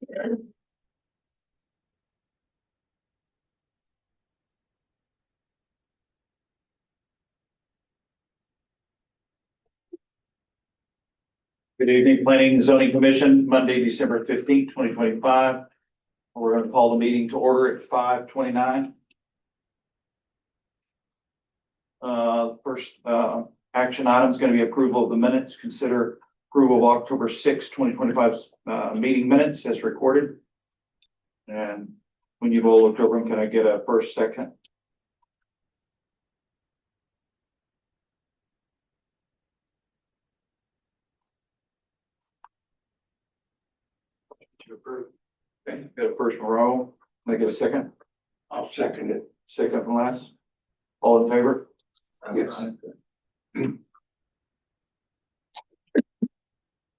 Good evening, Planning and Zoning Commission, Monday, December 15th, 2025. We're going to call the meeting to order at 5:29. First action item is going to be approval of the minutes. Consider approval of October 6th, 2025 meeting minutes as recorded. And when you've all looked over them, can I get a first, second? To approve. Okay, got a first from row. Can I get a second? I'll second it. Second from last. All in favor? Yes.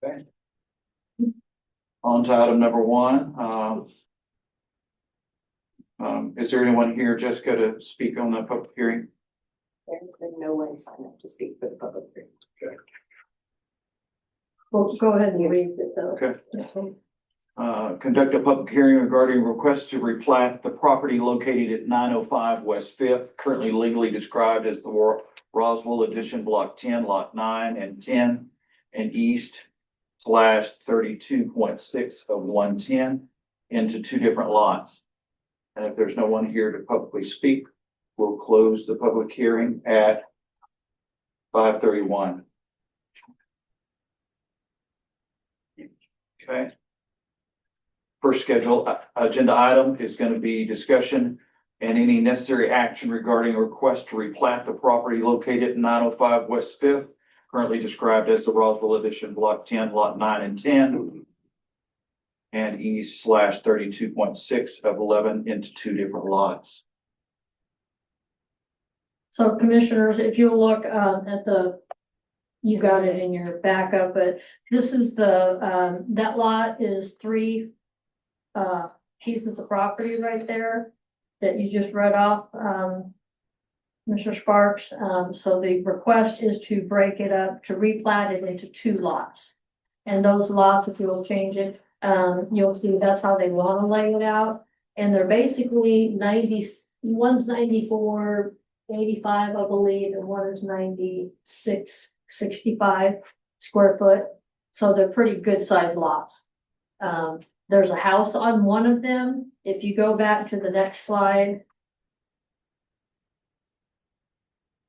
Okay. On to item number one. Is there anyone here, Jessica, to speak on the public hearing? There's been no one signed up to speak for the public hearing. Okay. Well, go ahead and read it though. Okay. Conduct a public hearing regarding request to replat the property located at 905 West Fifth, currently legally described as the Roswell Addition Block 10, Lot 9 and 10, and east / 32.6 of 110 into two different lots. And if there's no one here to publicly speak, we'll close the public hearing at 5:31. Okay. First scheduled agenda item is going to be discussion and any necessary action regarding a request to replat the property located at 905 West Fifth, currently described as the Roswell Addition Block 10, Lot 9 and 10, and east / 32.6 of 11 into two different lots. So commissioners, if you look at you got it in your backup, but this is that lot is three pieces of property right there that you just read off, Mr. Sparks. So the request is to break it up, to replat it into two lots. And those lots, if you'll change it, you'll see that's how they want to lay it out. And they're basically one's 94, 85, I believe, and one is 96, 65 square foot. So they're pretty good sized lots. There's a house on one of them. If you go back to the next slide,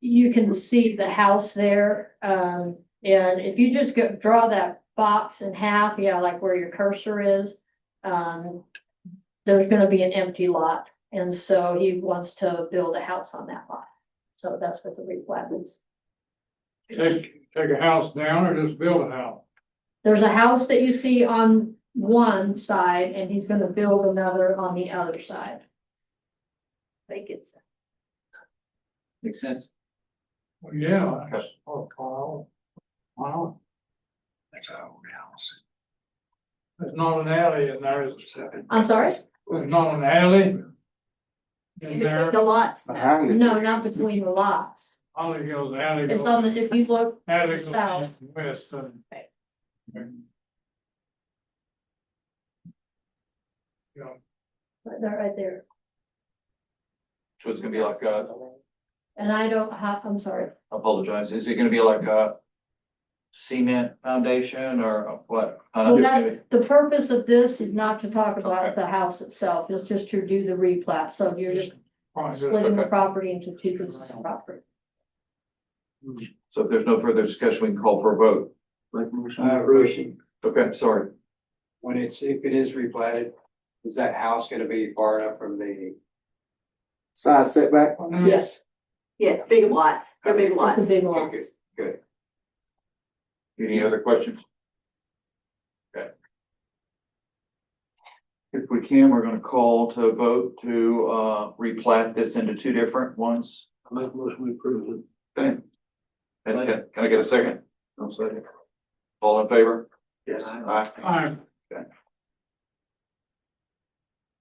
you can see the house there. And if you just draw that box in half, yeah, like where your cursor is, there's going to be an empty lot. And so he wants to build a house on that lot. So that's what the replat is. Take a house down or just build a house? There's a house that you see on one side and he's going to build another on the other side. Make it. Makes sense? Well, yeah. That's wow. That's our house. There's not an alley in there, is it? I'm sorry? There's not an alley in there. The lots. No, not between the lots. Alley goes, alley goes. It's on the, if you look Alley goes south. west and. Yeah. They're right there. So it's going to be like And I don't have, I'm sorry. I apologize. Is it going to be like a cement foundation or what? Well, the purpose of this is not to talk about the house itself. It's just to do the replat. So you're just splitting the property into two pieces of property. So if there's no further discussion, we can call for a vote. Rishi, Okay, sorry. if it is replatted, is that house gonna be far enough from the side setback? Yes, Yes, big lots. They're big it's lots. a big lot. Good. Any other questions? Okay. If we can, we're going to call to vote to replat this into two different ones. I make a motion to approve it. Okay. And can I get a second? I'm sorry. All in favor? Yes. Aye. Aye. Turn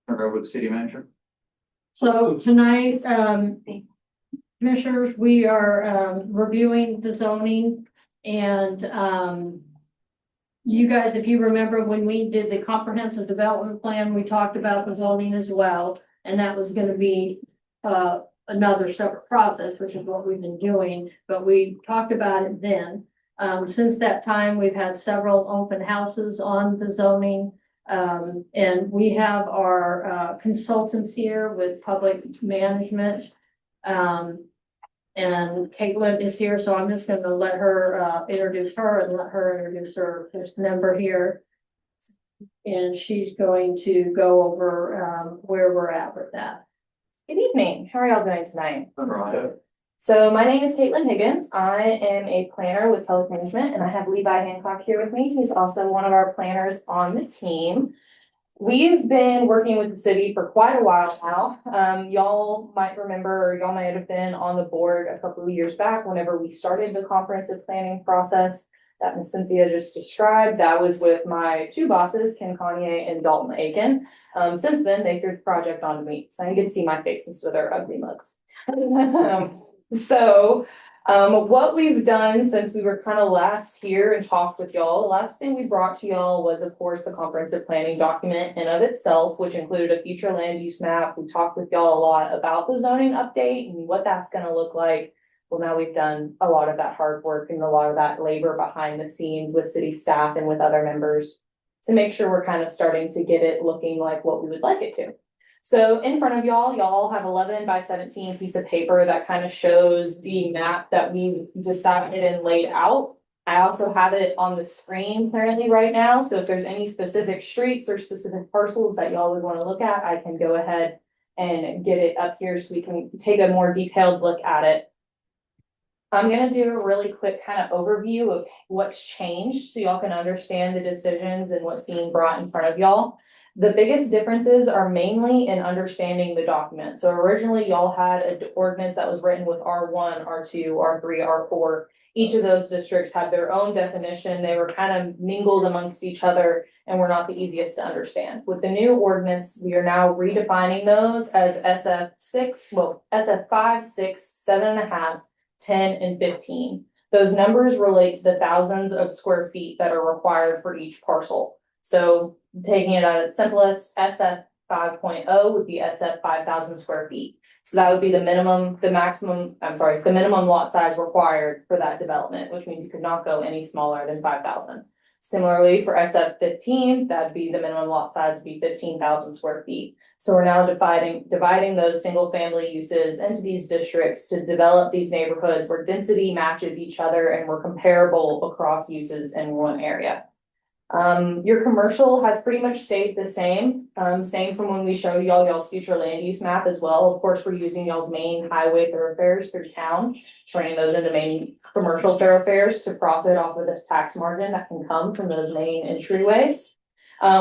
it over to the city manager. So tonight, commissioners, we are reviewing the zoning and you guys, if you remember when we did the comprehensive development plan, we talked about the zoning as well. And that was gonna be, another separate process, which is what we've been doing, but we talked about it then. Since that time, we've had several open houses on the zoning. And we have our, consultants here with public management. And Caitlin is here, so I'm just gonna let her, introduce her and let her introduce her first member here. And she's going to go over, where we're at with that. Good evening. How are y'all doing tonight? Right. So my name is Caitlin Higgins. I am a planner with Public Management, and I have Levi Hancock here with me. He's also one of our planners on the team. We've been working with the city for quite a while now. Y'all might remember, or y'all might have been on the board a couple of years back whenever we started the comprehensive planning process that Ms. Cynthia just described. That was with my two bosses, Ken Kanye and Dalton Aiken. Since then, they threw the project onto me, so I get to see my face instead of their ugly mugs. What we've done since we were kind of last here and talked with y'all, the last thing we brought to y'all was, of course, the comprehensive planning document in of itself, which included a future land use map. We talked with y'all a lot about the zoning update and what that's going to look like. Well, now we've done a lot of that hard work and a lot of that labor behind the scenes with city staff and with other members to make sure we're kind of starting to get it looking like what we would like it to. So in front of y'all have 11 by 17 piece of paper that kind of shows the map that we decided and laid out. I also have it on the screen currently right now. So if there's any specific streets or specific parcels that y'all would want to look at, I can go ahead and get it up here so we can take a more detailed look at it. I'm going to do a really quick kind of overview of what's changed so y'all can understand the decisions and what's being brought in front of y'all. The biggest differences are mainly in understanding the document. So originally y'all had an ordinance that was written with R1, R2, R3, R4. Each of those districts had their own definition. They were kind of mingled amongst each other and were not the easiest to understand. With the new ordinance, we are now redefining those as SF5, 6, 7.5, 10, and 15. Those numbers relate to the thousands of square feet that are required for each parcel. So taking it at its simplest, SF 5.0 would be SF 5,000 square feet. So that would be the minimum lot size required for that development, which means you could not go any smaller than 5,000. Similarly, for SF 15, that'd be the minimum lot size would be 15,000 square feet. So we're now dividing those single family uses into these districts to develop these neighborhoods where density matches each other and we're comparable across uses in one area. Your commercial has pretty much stayed the same, same from when we showed y'all's future land use map as well. Of course, we're using y'all's main highway thoroughfares through town, turning those into main commercial thoroughfares to profit off of the tax margin that can come from those main entryways.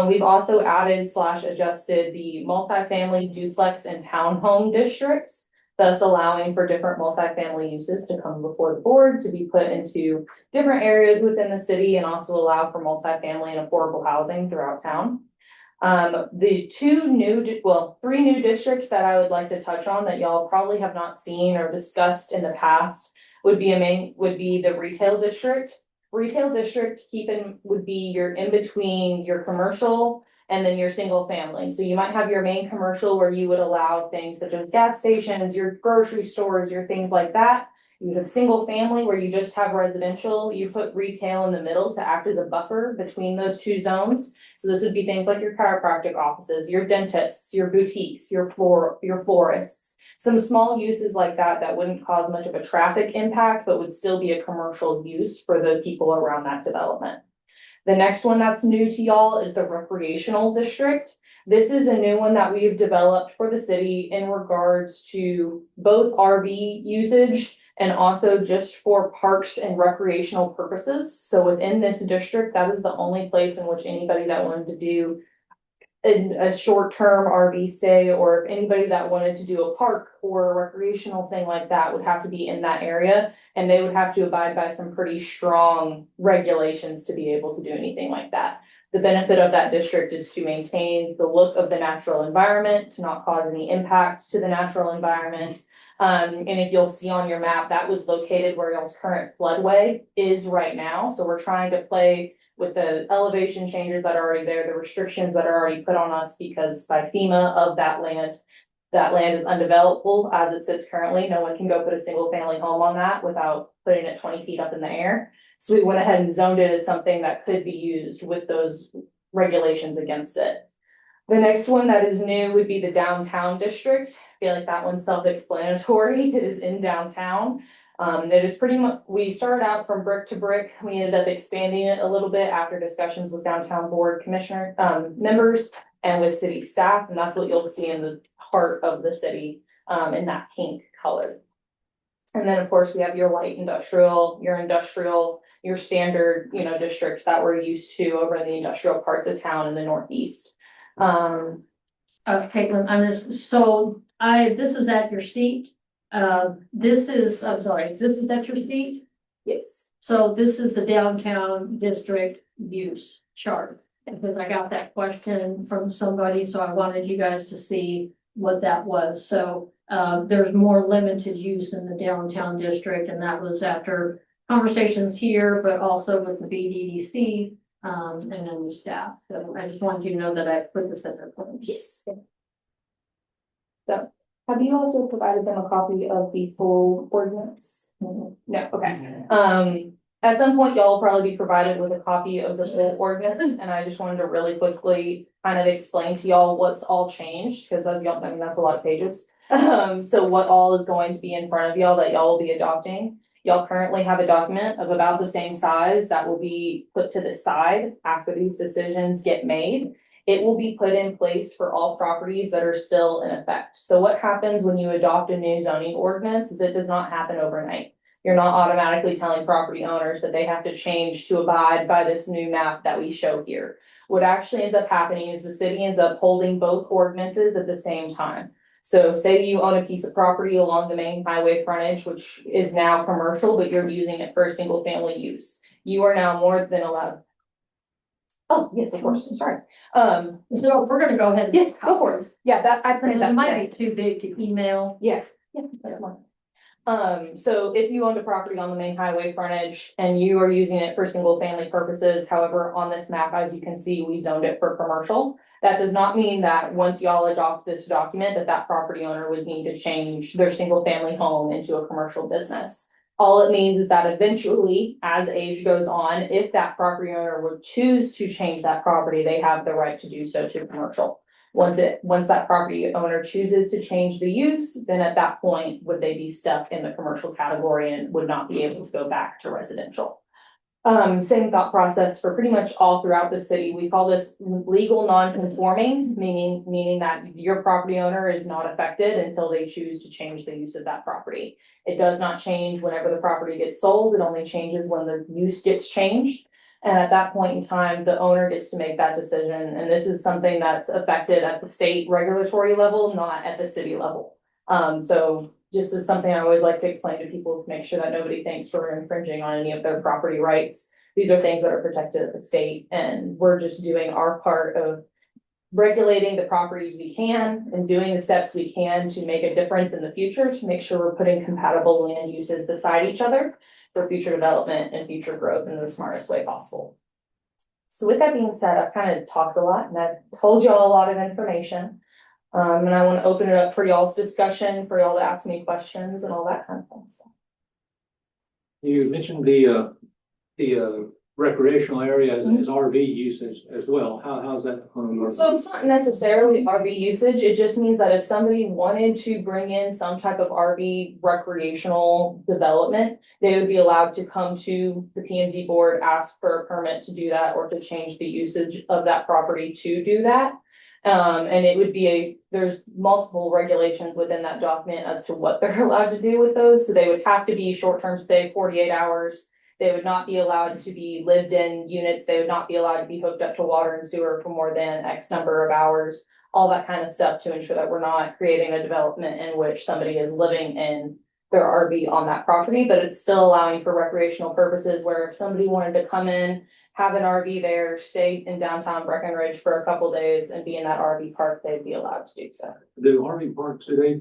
We've also added / adjusted the multifamily duplex and townhome districts, thus allowing for different multifamily uses to come before the board to be put into different areas within the city and also allow for multifamily and affordable housing throughout town. The three new districts that I would like to touch on that y'all probably have not seen or discussed in the past would be the retail district. Retail district would be your in between your commercial and then your single family. So you might have your main commercial where you would allow things such as gas stations, your grocery stores, your things like that. You have single family where you just have residential. You put retail in the middle to act as a buffer between those two zones. So this would be things like your chiropractic offices, your dentists, your boutiques, your florists. Some small uses like that wouldn't cause much of a traffic impact, but would still be a commercial use for the people around that development. The next one that's new to y'all is the recreational district. This is a new one that we've developed for the city in regards to both RV usage and also just for parks and recreational purposes. So within this district, that is the only place in which anybody that wanted to do a short-term RV stay, or if anybody that wanted to do a park or a recreational thing like that would have to be in that area, and they would have to abide by some pretty strong regulations to be able to do anything like that. The benefit of that district is to maintain the look of the natural environment, to not cause any impact to the natural environment. And if you'll see on your map, that was located where y'all's current floodway is right now. So we're trying to play with the elevation changes that are already there, the restrictions that are already put on us because by FEMA of that land is undevelopable as it sits currently. No one can go put a single family home on that without putting it 20 feet up in the air. So we went ahead and zoned it as something that could be used with those regulations against it. The next one that is new would be the downtown district. I feel like that one's self-explanatory. It is in downtown. It is pretty much, we started out from brick to brick. We ended up expanding it a little bit after discussions with downtown board commissioner, members and with city staff. And that's what you'll see in the heart of the city, in that pink color. And then of course we have your light industrial, your standard, districts that we're used to over in the industrial parts of town in the Northeast. Caitlin, this is at your seat. This is at your seat. Yes. So this is the downtown district use chart. Because I got that question from somebody, so I wanted you guys to see what that was. So there's more limited use in the downtown district, and that was after conversations here, but also with the BDDC. And then the staff. So I just wanted you to know that I put this at their place. Yes. So, have you also provided them a copy of the full ordinance? No, okay. At some point, y'all will probably be provided with a copy of the full ordinance, and I just wanted to really quickly kind of explain to y'all what's all changed, because as y'all, that's a lot of pages. So what all is going to be in front of y'all that y'all will be adopting. Y'all currently have a document of about the same size that will be put to the side after these decisions get made. It will be put in place for all properties that are still in effect. So what happens when you adopt a new zoning ordinance is it does not happen overnight. You're not automatically telling property owners that they have to change to abide by this new map that we show here. What actually ends up happening is the city ends up holding both ordinances at the same time. So say you own a piece of property along the main highway frontage, which is now commercial, but you're using it for a single family use. You are now more than allowed. Oh, yes, of course, I'm sorry. So we're gonna go ahead. and Yes, go for it. Yeah, that I printed that. It might be too big to email. Yeah, that's fine. So if you owned a property on the main highway frontage and you are using it for single family purposes, however, on this map, as you can see, we zoned it for commercial. That does not mean that once y'all adopt this document, that property owner would need to change their single family home into a commercial business. All it means is that eventually, as age goes on, if that property owner would choose to change that property, they have the right to do so to commercial. Once that property owner chooses to change the use, then at that point, would they be stuck in the commercial category and would not be able to go back to residential. Same thought process for pretty much all throughout the city. We call this legal non-conforming, meaning that your property owner is not affected until they choose to change the use of that property. It does not change whenever the property gets sold. It only changes when the use gets changed. And at that point in time, the owner gets to make that decision. And this is something that's affected at the state regulatory level, not at the city level. So just as something I always like to explain to people to make sure that nobody thinks we're infringing on any of their property rights. These are things that are protected at the state, and we're just doing our part of regulating the properties we can and doing the steps we can to make a difference in the future to make sure we're putting compatible land uses beside each other for future development and future growth in the smartest way possible. So with that being said, I've kind of talked a lot and I've told y'all a lot of information. And I want to open it up for y'all's discussion, for y'all to ask me questions and all that kind of fun stuff. You mentioned the recreational area as RV usage as well. How's that going to work? So it's not necessarily RV usage. It just means that if somebody wanted to bring in some type of RV recreational development, they would be allowed to come to the P&Z board, ask for a permit to do that or to change the usage of that property to do that. And it would be there's multiple regulations within that document as to what they're allowed to do with those. So they would have to be short-term stay, 48 hours. They would not be allowed to be lived in units. They would not be allowed to be hooked up to water and sewer for more than X number of hours, all that kind of stuff to ensure that we're not creating a development in which somebody is living in their RV on that property, but it's still allowing for recreational purposes where if somebody wanted to come in, have an RV there, stay in downtown Breckenridge for a couple days and be in that RV park, they'd be allowed to do so. Do RV parks, do they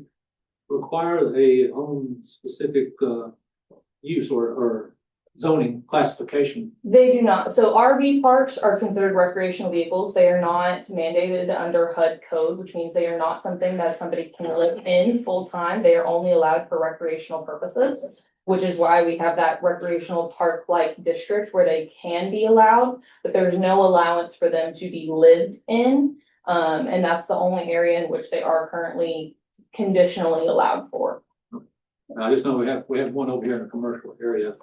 require a home specific use or zoning classification. They do not. So RV parks are considered recreational vehicles. They are not mandated under HUD code, which means they are not something that somebody can live in full time. They are only allowed for recreational purposes, which is why we have that recreational park-like district where they can be allowed, but there's no allowance for them to be lived in. And that's the only area in which they are currently conditionally allowed for. I just know we have one over here in the commercial area.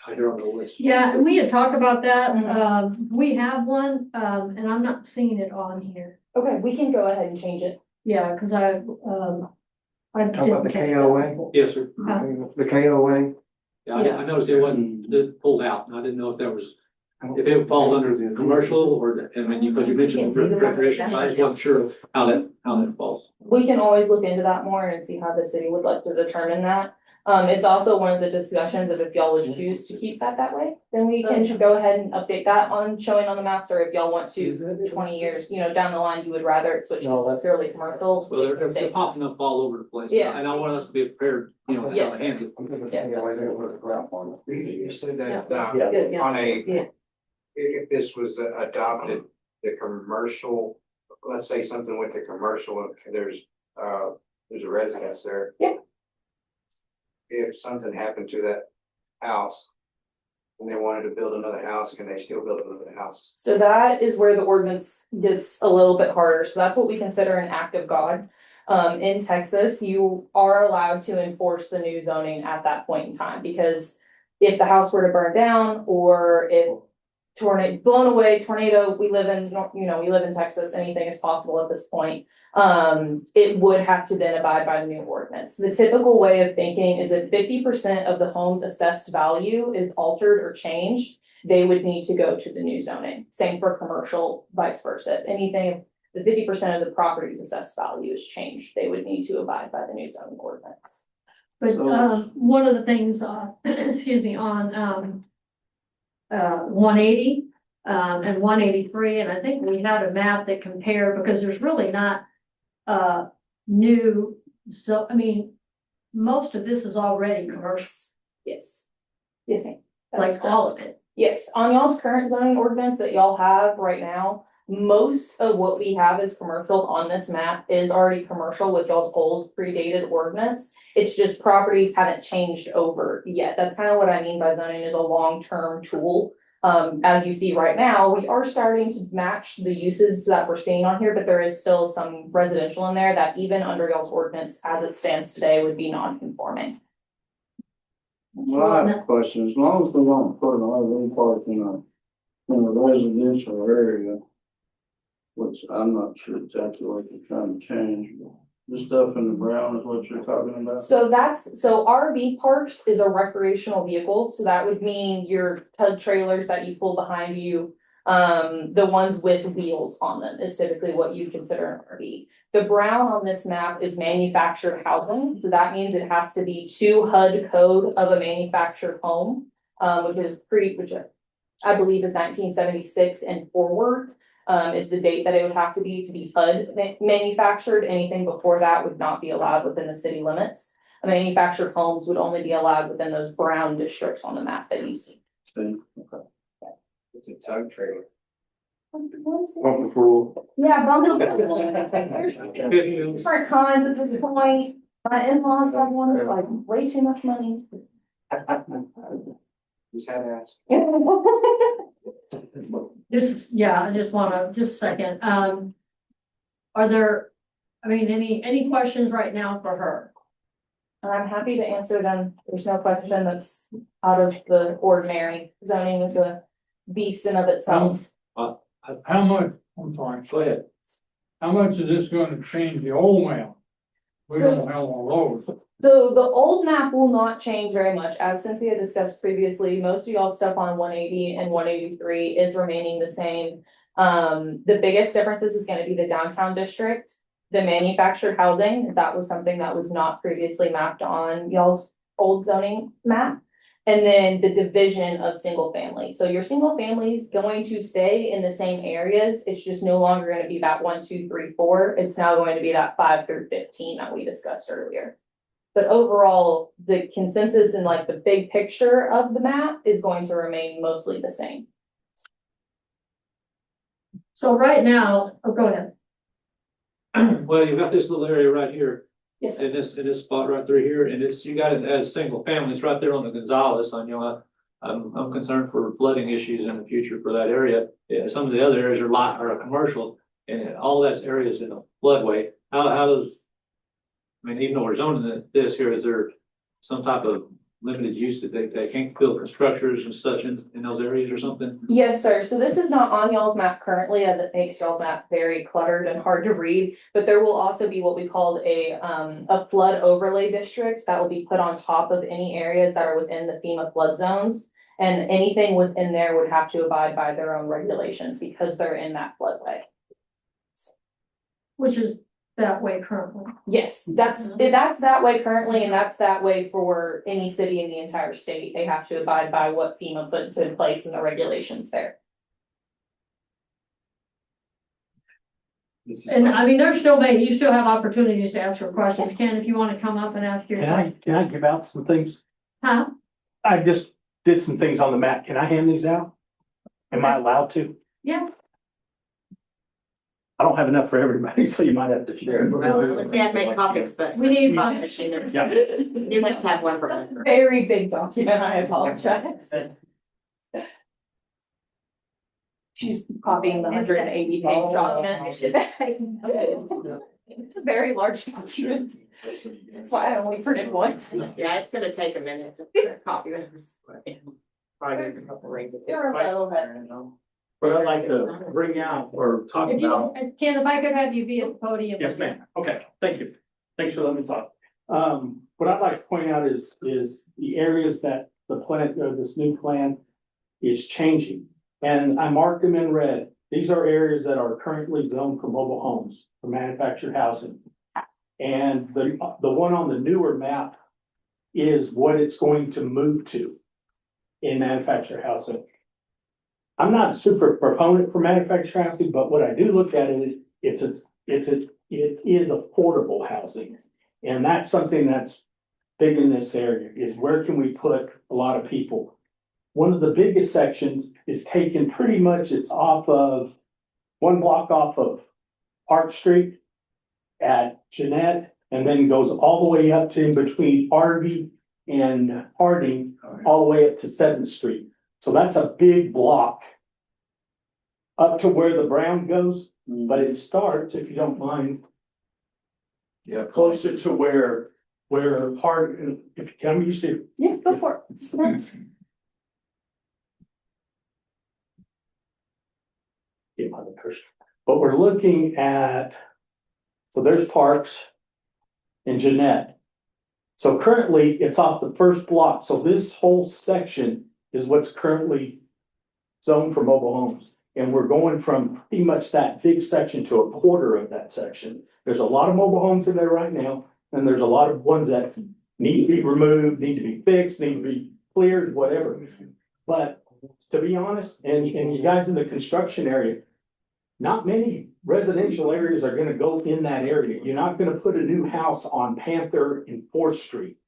I hear on the list. Yeah, and we had talked about that. Mhm. We have one, and I'm not seeing it on here. Okay, we can go ahead and change it. Yeah, cause I. Talk about the KOA, Yes, sir. the KOA. Yeah, I noticed it wasn't pulled out, and I didn't know if that was, if it would fall under the commercial or, I mean, because you mentioned recreation, I just wasn't sure how that falls. We can always look into that more and see how the city would like to determine that. It's also one of the discussions of if y'all would choose to keep that way, then we can go ahead and update that on showing on the maps, or if y'all want to, 20 years, down the line, you would rather it switch to purely commercial. Well, they're popping up all over the place. Yeah. And I want us to be prepared, how Yes. to handle it. You said that, Yeah. on a, if this was adopted, the commercial, let's say something with the commercial, there's a residence there. Yeah. If something happened to that house and they wanted to build another house, can they still build another house? So that is where the ordinance gets a little bit harder. So that's what we consider an act of God. In Texas, you are allowed to enforce the new zoning at that point in time, because if the house were to burn down, or if blown away, tornado, we live in Texas, anything is possible at this point. It would have to then abide by the new ordinance. The typical way of thinking is if 50% of the home's assessed value is altered or changed, they would need to go to the new zoning. Same for commercial, vice versa. If anything, if the 50% of the property's assessed value is changed, they would need to abide by the new zoning ordinance. But, one of the things, excuse me, on, 180, and 183, and I think we had a map that compared, because there's really not, new, so, I mean, most of this is already commercial, Yes. Yes, ma'am. That's like correct. all of it. Yes, on y'all's current zoning ordinance that y'all have right now, most of what we have as commercial on this map is already commercial with y'all's old predated ordinance. It's just properties haven't changed over yet. That's kind of what I mean by zoning is a long-term tool. As you see right now, we are starting to match the uses that we're seeing on here, but there is still some residential in there that even under y'all's ordinance as it stands today would be non-conforming. Well, I have a question. As long as we don't put an RV park in a residential area, which I'm not sure exactly what you're trying to change, but the stuff in the brown is what you're talking about? So RV parks is a recreational vehicle, so that would mean your tug trailers that you pull behind you. The ones with wheels on them is typically what you consider an RV. The brown on this map is manufactured housing, so that means it has to be to HUD code of a manufactured home, which I believe is 1976 and forward. Is the date that it would have to be HUD manufactured. Anything before that would not be allowed within the city limits. Manufactured homes would only be allowed within those brown districts on the map that you see. Okay. It's a tug trailer. Bumper pool. Yeah, there's different kinds at this point. My in-laws have one that's like way too much money. Just had to ask. I just wanna, just a second, are there, any questions right now for her? I'm happy to answer them. There's no question that's out of the ordinary. Zoning is a beast in of itself. How much, I'm sorry, go ahead. How much is this gonna change the old map? We don't have all those. So the old map will not change very much. As Cynthia discussed previously, most of y'all stuff on 180 and 183 is remaining the same. The biggest differences is going to be the downtown district, the manufactured housing, that was something that was not previously mapped on y'all's old zoning map. And then the division of single family. So your single family is going to stay in the same areas. It's just no longer going to be that 1, 2, 3, 4. It's now going to be that 5 through 15 that we discussed earlier. But overall, the consensus and like the big picture of the map is going to remain mostly the same. So right now, oh, go ahead. Well, you've got this little area right here, Yes, in this spot right through here, and you got it as single family, it's right there on the Gonzales, I'm concerned for flooding issues in the future for that area. Yeah, some of the other areas are commercial, and all that areas in a floodway. How does, I mean, even though we're zoning this here, is there some type of limited use that they can't build structures and such in those areas or something? yes, sir. So this is not on y'all's map currently, as it makes y'all's map very cluttered and hard to read. But there will also be what we called a flood overlay district that will be put on top of any areas that are within the FEMA flood zones. And anything within there would have to abide by their own regulations because they're in that floodway. Which is that way currently. Yes, that's that way currently, and that's that way for any city in the entire state. They have to abide by what FEMA puts in place and the regulations there. And I mean, you still have opportunities to ask for questions. Ken, if you want to come up and ask your question. Can I give out some things? Huh? I just did some things on the map. Can I hand these out? Am I allowed to? Yeah. I don't have enough for everybody, so you might have to share. We can't make copies, but. We need- Copy machine is- Yeah. You have to have one for that. Very big document, I apologize. She's copying the 180 page document. It's just. It's a very large document. That's why I only printed one. Yeah, it's gonna take a minute to copy this. Probably needs a couple rings. You're a little bit. What I'd like to bring out or talk If about. you, Ken, if I could have you be at the podium. Yes, ma'am. Okay, thank you. Thanks for letting me talk. What I'd like to point out is the areas that the plan, or this new plan is changing. And I marked them in red. These are areas that are currently zoned for mobile homes, for manufactured housing. And the one on the newer map is what it's going to move to in manufactured housing. I'm not a super proponent for manufactured housing, but what I do look at it is it is affordable housing. And that's something that's big in this area, is where can we put a lot of people? One of the biggest sections is taken pretty much, it's off of one block off of Park Street at Jeanette, and then goes all the way up to in between Harvey and Harding, all the way up to 7th Street. So that's a big block up to where the brown goes, but it starts, if you don't mind, Yeah. closer to where Hard, if you come, you see. Yeah, go for it. Just a minute. Get my cursor. But we're looking at, so there's Parks and Jeanette. So currently it's off the first block. So this whole section is what's currently zoned for mobile homes. And we're going from pretty much that big section to a quarter of that section. There's a lot of mobile homes in there right now, and there's a lot of ones that need to be removed, need to be fixed, need to be cleared, whatever. But to be honest, and you guys in the construction area, not many residential areas are gonna go in that area. You're not gonna put a new house on Panther and 4th Street.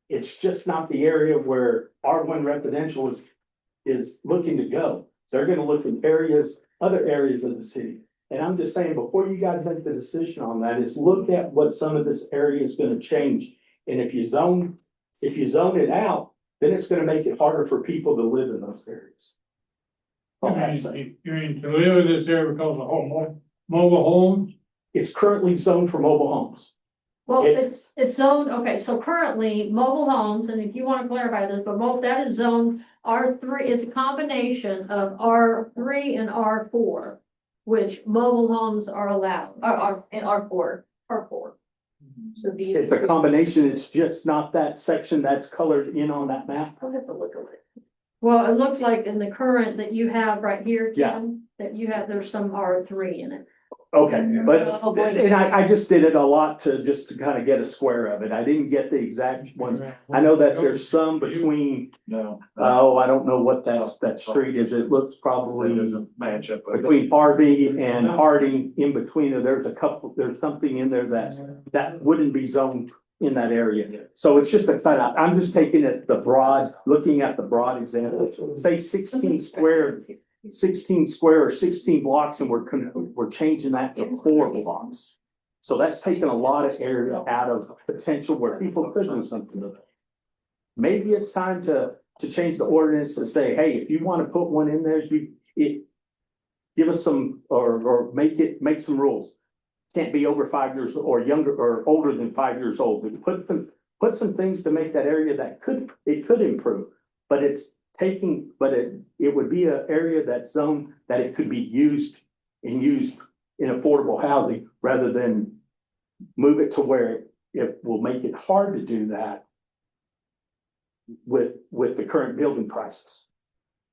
It's just not the area where R1 residential is looking to go. They're gonna look in other areas of the city. And I'm just saying, before you guys make the decision on that, is look at what some of this area is gonna change. And if you zone it out, then it's gonna make it harder for people to live in those areas. You mean to live in this area because of mobile homes? It's currently zoned for mobile homes. Well, it's zoned, okay, so currently mobile homes, and if you want to clarify this, but that is zoned R3, it's a combination of R3 and R4, which mobile homes are allowed. And R4. R4. So these. It's a combination, it's just not that section that's colored in on that map. I'll have to look at it. Well, it looks like in the current that you have right here, Yeah. Ken, that you have, there's some R3 in it. Okay, but, Oh, boy. and I just did it a lot just to kind of get a square of it. I didn't get the exact ones. I know that there's some between, No. I don't know what that street is. It looks probably It doesn't match up. between Harvey and Harding, in between, there's something in there that wouldn't be zoned in that area. So it's just a thought. I'm just taking it the broad, looking at the broad example, say 16 square or 16 blocks, and we're changing that to 4 blocks. So that's taking a lot of area out of potential where people could do something with it. Maybe it's time to change the ordinance to say, hey, if you want to put one in there, give us some, or make some rules. Can't be over 5 years or younger or older than 5 years old. But put some things to make that area that could improve. But it would be an area that's zoned that it could be used in affordable housing rather than move it to where it will make it hard to do that with the current building prices.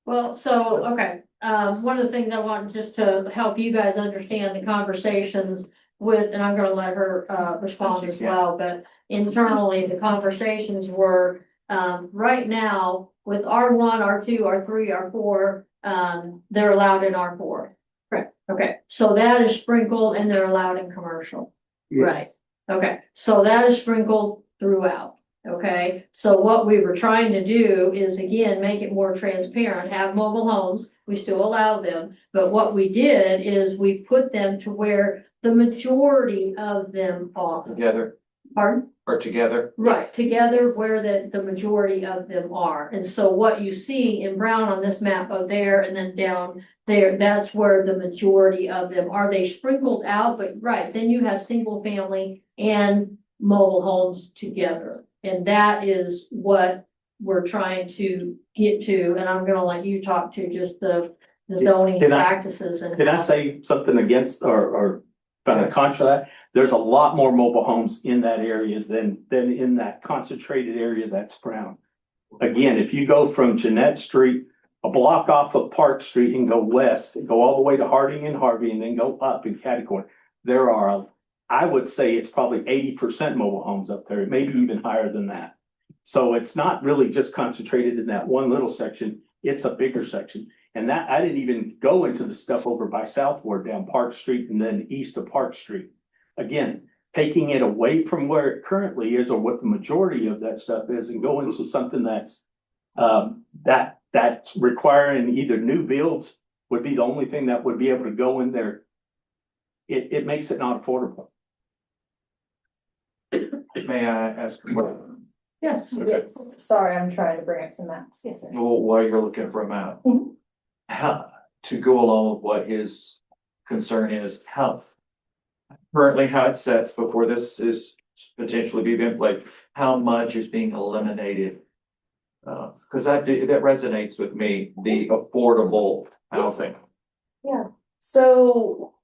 Well, so, okay, one of the things I want just to help you guys understand the conversations with, and I'm gonna let her, respond as well, but internally, the conversations were, right now, with R1, R2, R3, R4, they're allowed in R4. Correct, okay, so that is sprinkled and they're allowed in commercial. Right, okay, so that is sprinkled throughout, okay? So what we were trying to do is, again, make it more transparent, have mobile homes, we still allow them. But what we did is we put them to where the majority of them are. Together Pardon? or together? Right, together where the majority of them are. And so what you see in brown on this map up there and then down there, that's where the majority of them are. They sprinkled out, but right, then you have single family and mobile homes together. And that is what we're trying to get to. And I'm gonna let you talk to just the zoning practices and. Can I say something against or kind of contra that? There's a lot more mobile homes in that area than in that concentrated area that's brown. Again, if you go from Jeanette Street, a block off of Park Street and go west, and go all the way to Harding and Harvey and then go up in Category, there are, I would say it's probably 80% mobile homes up there, maybe even higher than that. So it's not really just concentrated in that one little section, it's a bigger section. And that, I didn't even go into the stuff over by Southward down Park Street and then east of Park Street. Again, taking it away from where it currently is or what the majority of that stuff is and going to something that's that's requiring either new builds would be the only thing that would be able to go in there. It makes it not affordable. May I ask a question? Yes. Yes, sorry, I'm trying to bring up some maps. Yes, sir. Well, while you're looking for a map, Mhm. how, to go along with what his concern is, how currently how it sets before this is potentially be like how much is being eliminated? Because that resonates with me, the affordable housing. Yeah, so,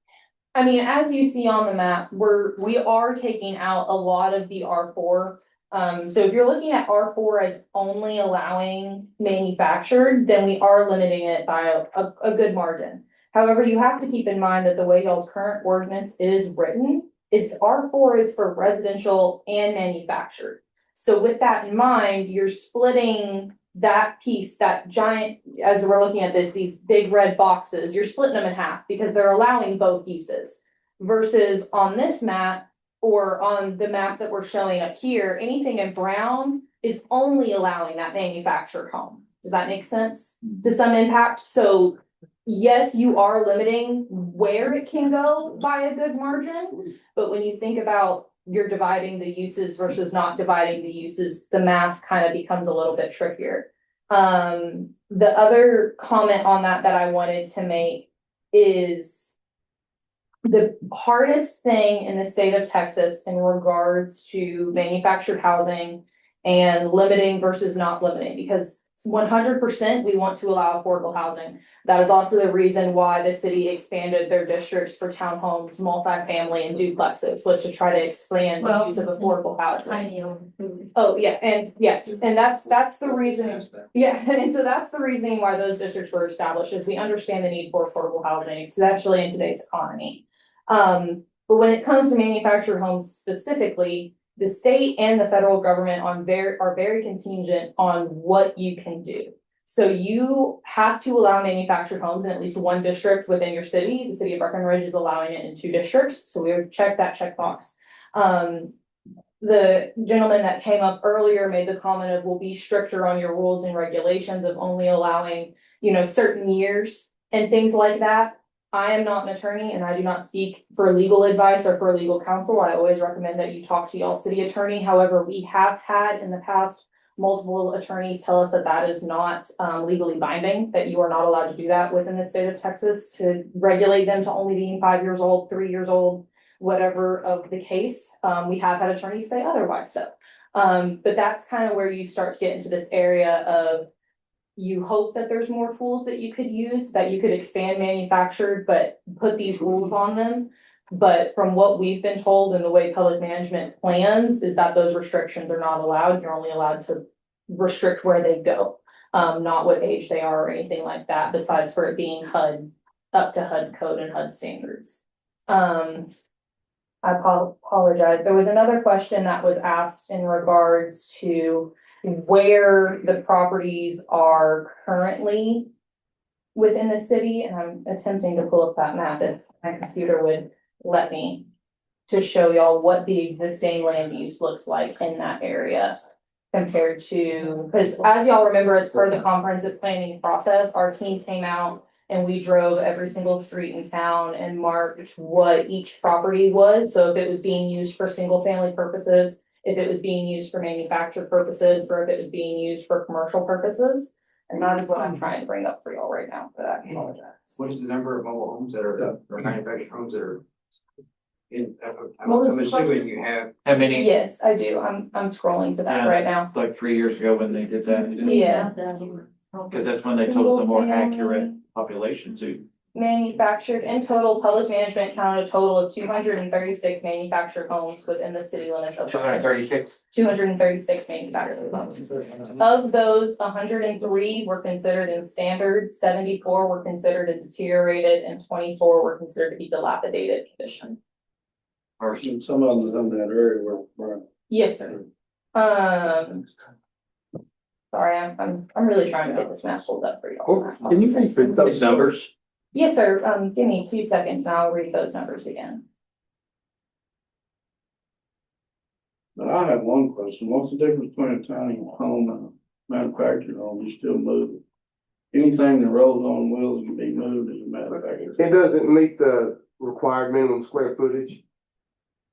I mean, as you see on the map, we are taking out a lot of the R4. So if you're looking at R4 as only allowing manufactured, then we are limiting it by a good margin. However, you have to keep in mind that the way y'all's current ordinance is written is R4 is for residential and manufactured. So with that in mind, you're splitting that piece, that giant, as we're looking at this, these big red boxes, you're splitting them in half because they're allowing both uses. Versus on this map, or on the map that we're showing up here, anything in brown is only allowing that manufactured home. Does that make sense to some impact? So yes, you are limiting where it can go by a good margin, but when you think about you're dividing the uses versus not dividing the uses, the math kind of becomes a little bit trickier. The other comment on that I wanted to make is the hardest thing in the state of Texas in regards to manufactured housing and limiting versus not limiting, because 100% we want to allow affordable housing. That is also the reason why the city expanded their districts for townhomes, multifamily, and duplexes, was to try to expand the use of affordable housing. Tiny home. Oh, yeah, and yes, and that's the reason. Yeah, and so that's the reasoning why those districts were established, is we understand the need for affordable housing, especially in today's economy. But when it comes to manufactured homes specifically, the state and the federal government are very contingent on what you can do. So you have to allow manufactured homes in at least one district within your city. The city of Breckenridge is allowing it in 2 districts, so we have checked that checkbox. the gentleman that came up earlier made the comment of, we'll be stricter on your rules and regulations of only allowing, certain years and things like that. I am not an attorney and I do not speak for legal advice or for legal counsel. I always recommend that you talk to y'all city attorney. However, we have had in the past multiple attorneys tell us that that is not legally binding, that you are not allowed to do that within the state of Texas, to regulate them to only being 5 years old, 3 years old, whatever of the case. We have had attorneys say otherwise though. But that's kind of where you start to get into this area of, you hope that there's more tools that you could use, that you could expand manufactured, but put these rules on them. But from what we've been told and the way public management plans is that those restrictions are not allowed. You're only allowed to restrict where they go, not what age they are or anything like that, besides for it being HUD, up to HUD code and HUD standards. I apologize. There was another question that was asked in regards to where the properties are currently within the city, and I'm attempting to pull up that map if my computer would let me, to show y'all what the existing land use looks like in that area compared to, because as y'all remember, as part of the comprehensive planning process, our team came out and we drove every single street in town and marked what each property was. So if it was being used for single family purposes, if it was being used for manufactured purposes, or if it was being used for commercial purposes. And that is what I'm trying to bring up for y'all right now, but I apologize. What's the number of mobile homes that are, or manufactured homes that are in, What was I'm the assuming you have, How many? Yes, I do. I'm scrolling to that Yeah. right now. Like 3 years ago when they did that, Yeah. because that's when they told the more accurate population too. Manufactured in total, public management counted a total of 236 manufactured homes within the city limits of. 236. 236 manufactured homes. Of those, 103 were considered in standard, 74 were considered in deteriorated, and 24 were considered to be dilapidated condition. And some of them in that area were burned. Yes, sir. Sorry, I'm really trying to get this map pulled up for y'all. Can you repeat those numbers? Yes, sir. Give me 2 seconds and I'll read those numbers again. But I have one question. What's the difference between a tiny home and a manufactured home? You still move it. Anything that rolls on wheels can be moved as a manufactured. It doesn't meet the required minimum square footage.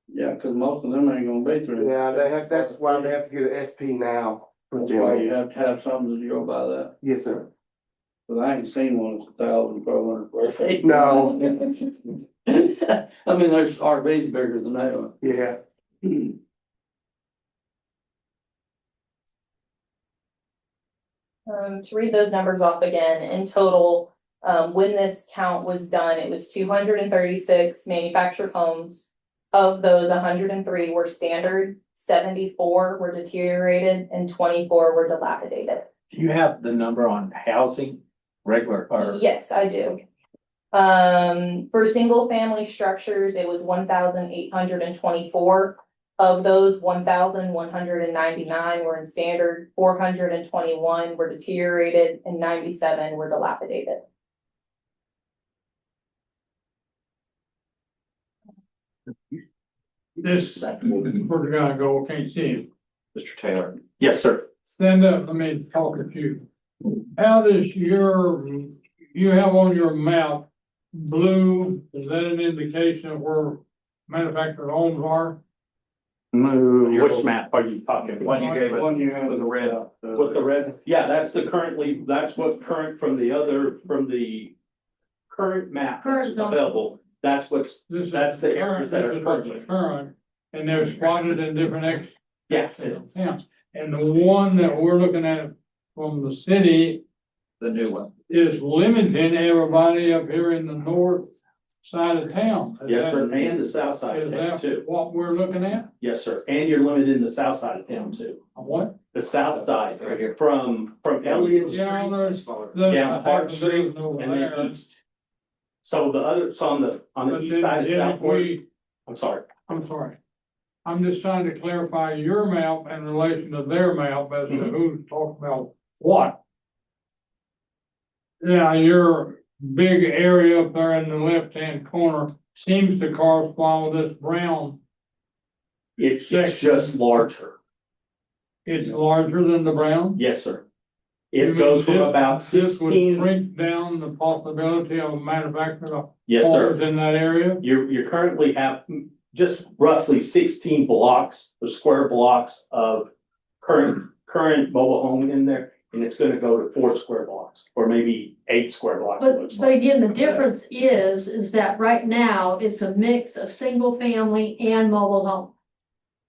Yeah, cause most of them ain't gonna be through. Yeah, that's why they have to get an SP now. That's why you have to have something to go by that. Yes, sir. Cause I ain't seen one that's 1,400 square feet. No. I mean, there's RVs bigger than that one. Yeah. To read those numbers off again, in total, when this count was done, it was 236 manufactured homes. Of those, 103 were standard, 74 were deteriorated, and 24 were dilapidated. Do you have the number on housing, regular or? Yes, I do. For single family structures, it was 1,824. Of those, 1,199 were in standard, 421 were deteriorated, and 97 were dilapidated. This, where's the guy go? Can't see him. Mr. Taylor. Yes, sir. Stand up, let me talk to you. How does you have on your map blue, is that an indication of where manufactured homes are? Which map are you talking? One you gave us. One you have With the red. with With the red, yeah, that's the currently, that's what's current from the current map Current that's zone. available. That's what's, This is that's the areas that this are is what's currently. current, and they're spotted in different Yeah, Yeah, and the one that we're looking at from the city The new one. is limiting everybody up here in the north side of town. Is yes, that- sir, and the south side of Is town that too. what we're looking at? Yes, sir, and you're limited in the south side of town too. What? The south side, Right here. from Elliott Yeah, Street there's. down Park Street and then east. So the other, so on the But east then, side is then if Southport. we, I'm sorry. I'm sorry. I'm just trying to clarify your map in relation to their map as to who's talking about what. Yeah, your big area up there in the left-hand corner seems to correspond with this brown It's Section. just larger. It's larger than the brown? Yes, sir. It goes from about This would 16. shrink down the possibility of manufacturing of Yes, sir. homes in that area? You currently have just roughly 16 blocks or square blocks of current mobile home in there. And it's gonna go to 4 square blocks or maybe 8 square blocks. it looks But like. again, the difference is that right now it's a mix of single family and mobile home.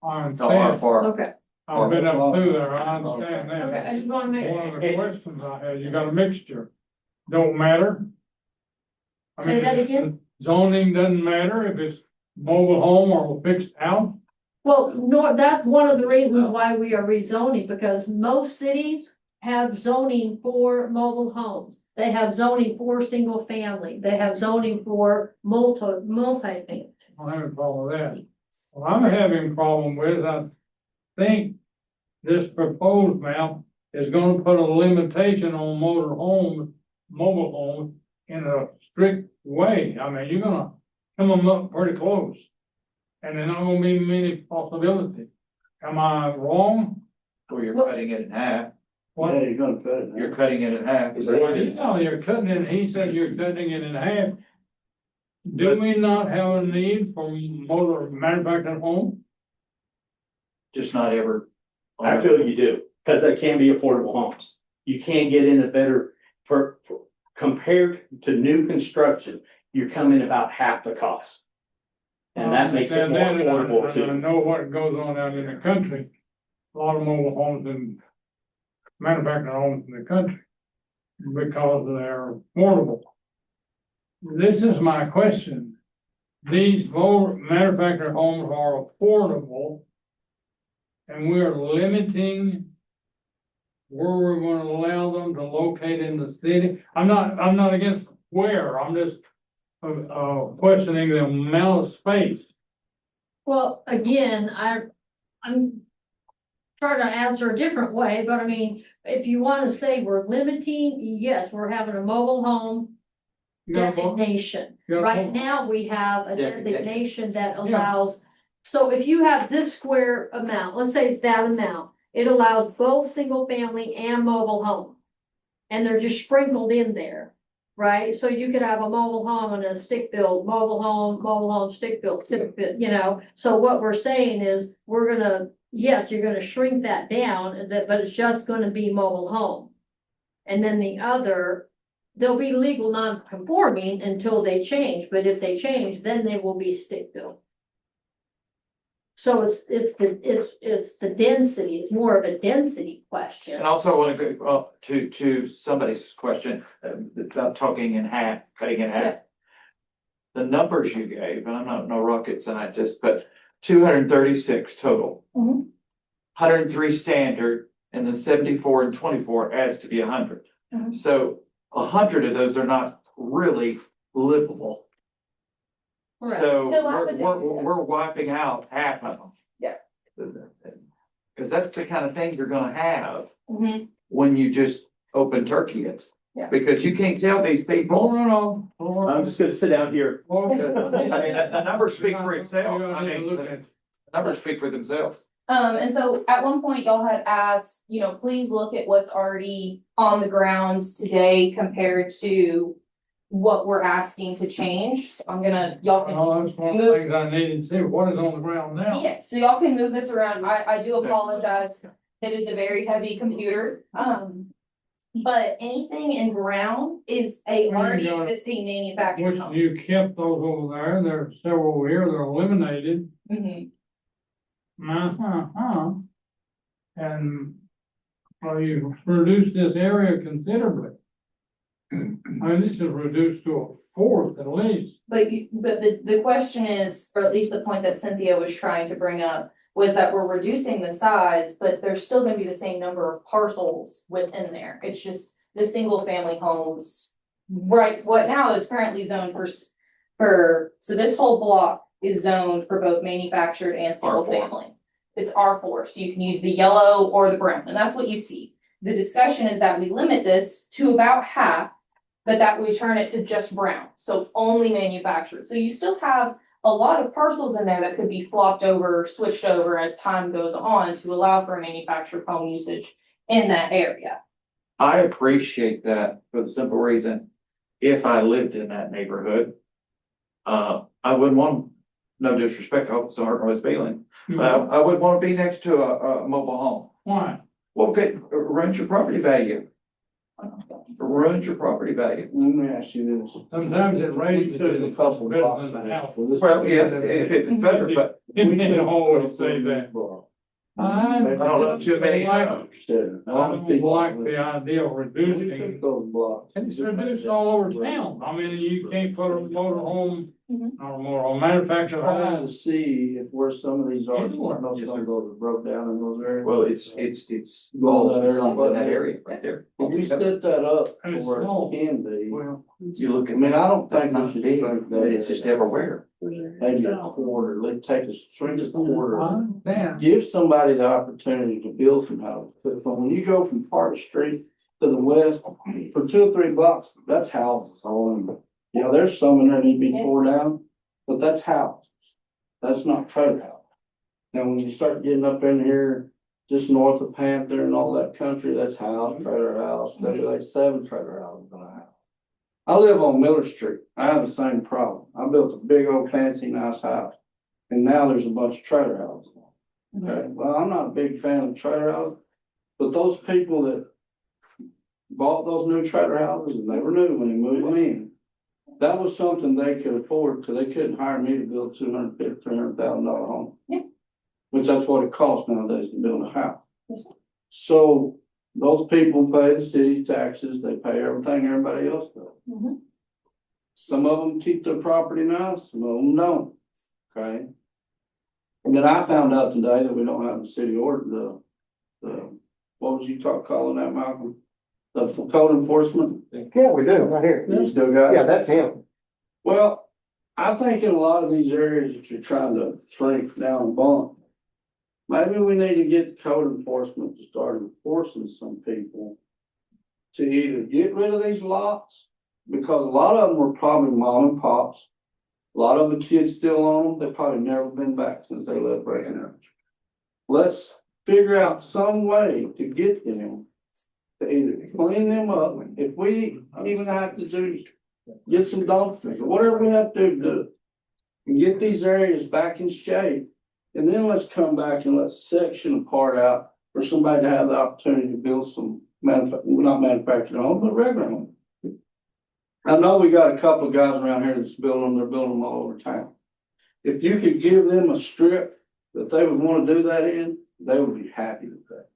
I No, how understand. far? Okay, I've been up through there, I understand okay, that. I just wanna make, One of the questions I had, you got a mixture, don't matter? I Say mean, that again? Zoning doesn't matter if it's mobile home or a fixed house? well, no, that's one of the reasons why we are rezoning, because most cities have zoning for mobile homes. They have zoning for single family, they have zoning for multi-family. I have a problem with that. What I'm having a problem with, I think this proposed map is gonna put a limitation on mobile homes in a strict way. I mean, you're gonna come them up pretty close. And there's not gonna be many possibilities. Am I wrong? Or you're cutting it in half. What? Yeah, you're gonna cut it. You're cutting it in half. Is that what it He's is? telling you you're cutting it, he said you're cutting it in half. Do we not have a need for more manufactured home? Just not ever. I feel you do, because they can be affordable homes. You can get in a better, compared to new construction, you're coming about half the cost. And that makes it more affordable I too. know what goes on out in the country. A lot of mobile homes and manufactured homes in the country because they're affordable. This is my question. These manufactured homes are affordable and we're limiting where we're gonna allow them to locate in the city. I'm not against where, I'm just questioning the amount of space. Well, again, I'm trying to answer a different way, but I mean, if you wanna say we're limiting, yes, we're having a mobile home You got a mo- designation. you got a Right mo- now, we have a Designation. designation that allows, so if you have this square amount, let's say it's that amount, it allows both single family and mobile home. And they're just sprinkled in there, right? So you could have a mobile home and a stick built, mobile home, stick built, you know? So what we're saying is, we're gonna, yes, you're gonna shrink that down, but it's just gonna be mobile home. And then the other, they'll be legal non-conforming until they change, but if they change, then they will be stick built. So it's the density, it's more of a density question. And also I want to go to somebody's question about talking in half, cutting in half. Yeah. The numbers you gave, and I'm not no rocket scientist, but 236 total. Mhm. 103 standard, and then 74 and 24 adds to be 100. Mhm. So 100 of those are not really livable. Correct. So Dilapidated. we're wiping out half of them. Yeah. Cause that's the kind of thing you're gonna have Mhm. when you just open turkey it. Yeah. Because you can't tell these people, I'm just gonna sit down here. I mean, the numbers speak for itself, You I need to mean, look the at- numbers speak for themselves. And so at one point y'all had asked, please look at what's already on the ground today compared to what we're asking to change. So y'all can, Oh, that's one of the things I need to see, what is on the ground now? yes, so y'all can move this around. I do apologize. It is a very heavy computer. But anything in brown is a already existing manufactured Which home. you kept those over there, there's several over here, they're eliminated. Mhm. And well, you reduced this area considerably. I mean, this is reduced to a fourth at least. But the question is, or at least the point that Cynthia was trying to bring up, was that we're reducing the size, but there's still gonna be the same number of parcels within there. It's just the single family homes. Right, what now is currently zoned so this whole block is zoned for both manufactured and single R4. family. It's R4, so you can use the yellow or the brown, and that's what you see. The discussion is that we limit this to about half, but that we turn it to just brown, so only manufactured. So you still have a lot of parcels in there that could be flopped over, switched over as time goes on to allow for manufactured home usage in that area. I appreciate that for the simple reason, if I lived in that neighborhood, I wouldn't want, no disrespect, I hope it's hurt my feeling, but I would want to be next to a mobile home. Why? Well, okay, runs your property value. Runs your property value. Let me ask you this. Sometimes it raises We took a the couple cost of building blocks in the of house. this. Well, yeah, if it's better, but Didn't mean to always say that. I don't know too many, like I the idea of reducing, took those blocks. it's reduced all over town. I mean, you can't put a motor home, Mhm. or a motor home, manufactured Trying home. to see if where some of these are, I know some of those are broke down in those areas. well, it's balls in that area right there. But we set that up And it's where small. it can be. Well, you look I at. mean, I don't think That's we not should big, think but that it's just everywhere. maybe a quarter, let's take a shrink a quarter. Yeah. Give somebody the opportunity to build some houses. But when you go from Park Street to the west, for 2 or 3 blocks, that's houses all in. You know, there's some in there need to be torn down, but that's houses. That's not trailer house. Now, when you start getting up in here, just north of Panther and all that country, that's house, trailer house, there's like 7 trailer houses in a house. I live on Miller Street. I have the same problem. I built a big old fancy nice house. And now there's a bunch of trailer houses. Okay, well, I'm not a big fan of trailer houses, but those people that bought those new trailer houses and they were new when they moved in, that was something they could afford, because they couldn't hire me to build $250,000, $300,000 home. Yeah. Which that's what it costs nowadays to build a house. Yes, sir. So those people pay the city taxes, they pay everything everybody else does. Mhm. Some of them keep their property nice, some of them don't, okay? And then I found out today that we don't have the city order, what was you calling that, Malcolm? The code enforcement? Yeah, we do, right here. You still got it? Yeah, that's him. Well, I think in a lot of these areas that you're trying to shrink down and bump, maybe we need to get code enforcement to start enforcing some people to either get rid of these lots, because a lot of them were probably mom and pops. A lot of the kids still own them, they've probably never been back since they left Breckenridge. Let's figure out some way to get them to either clean them up, if we even have to do, get some dumpsters, or whatever we have to do. And get these areas back in shape, and then let's come back and let's section a part out for somebody to have the opportunity to build some not manufactured homes, but regular homes. I know we got a couple of guys around here that's building them, they're building them all over town. If you could give them a strip that they would want to do that in, they would be happy with that.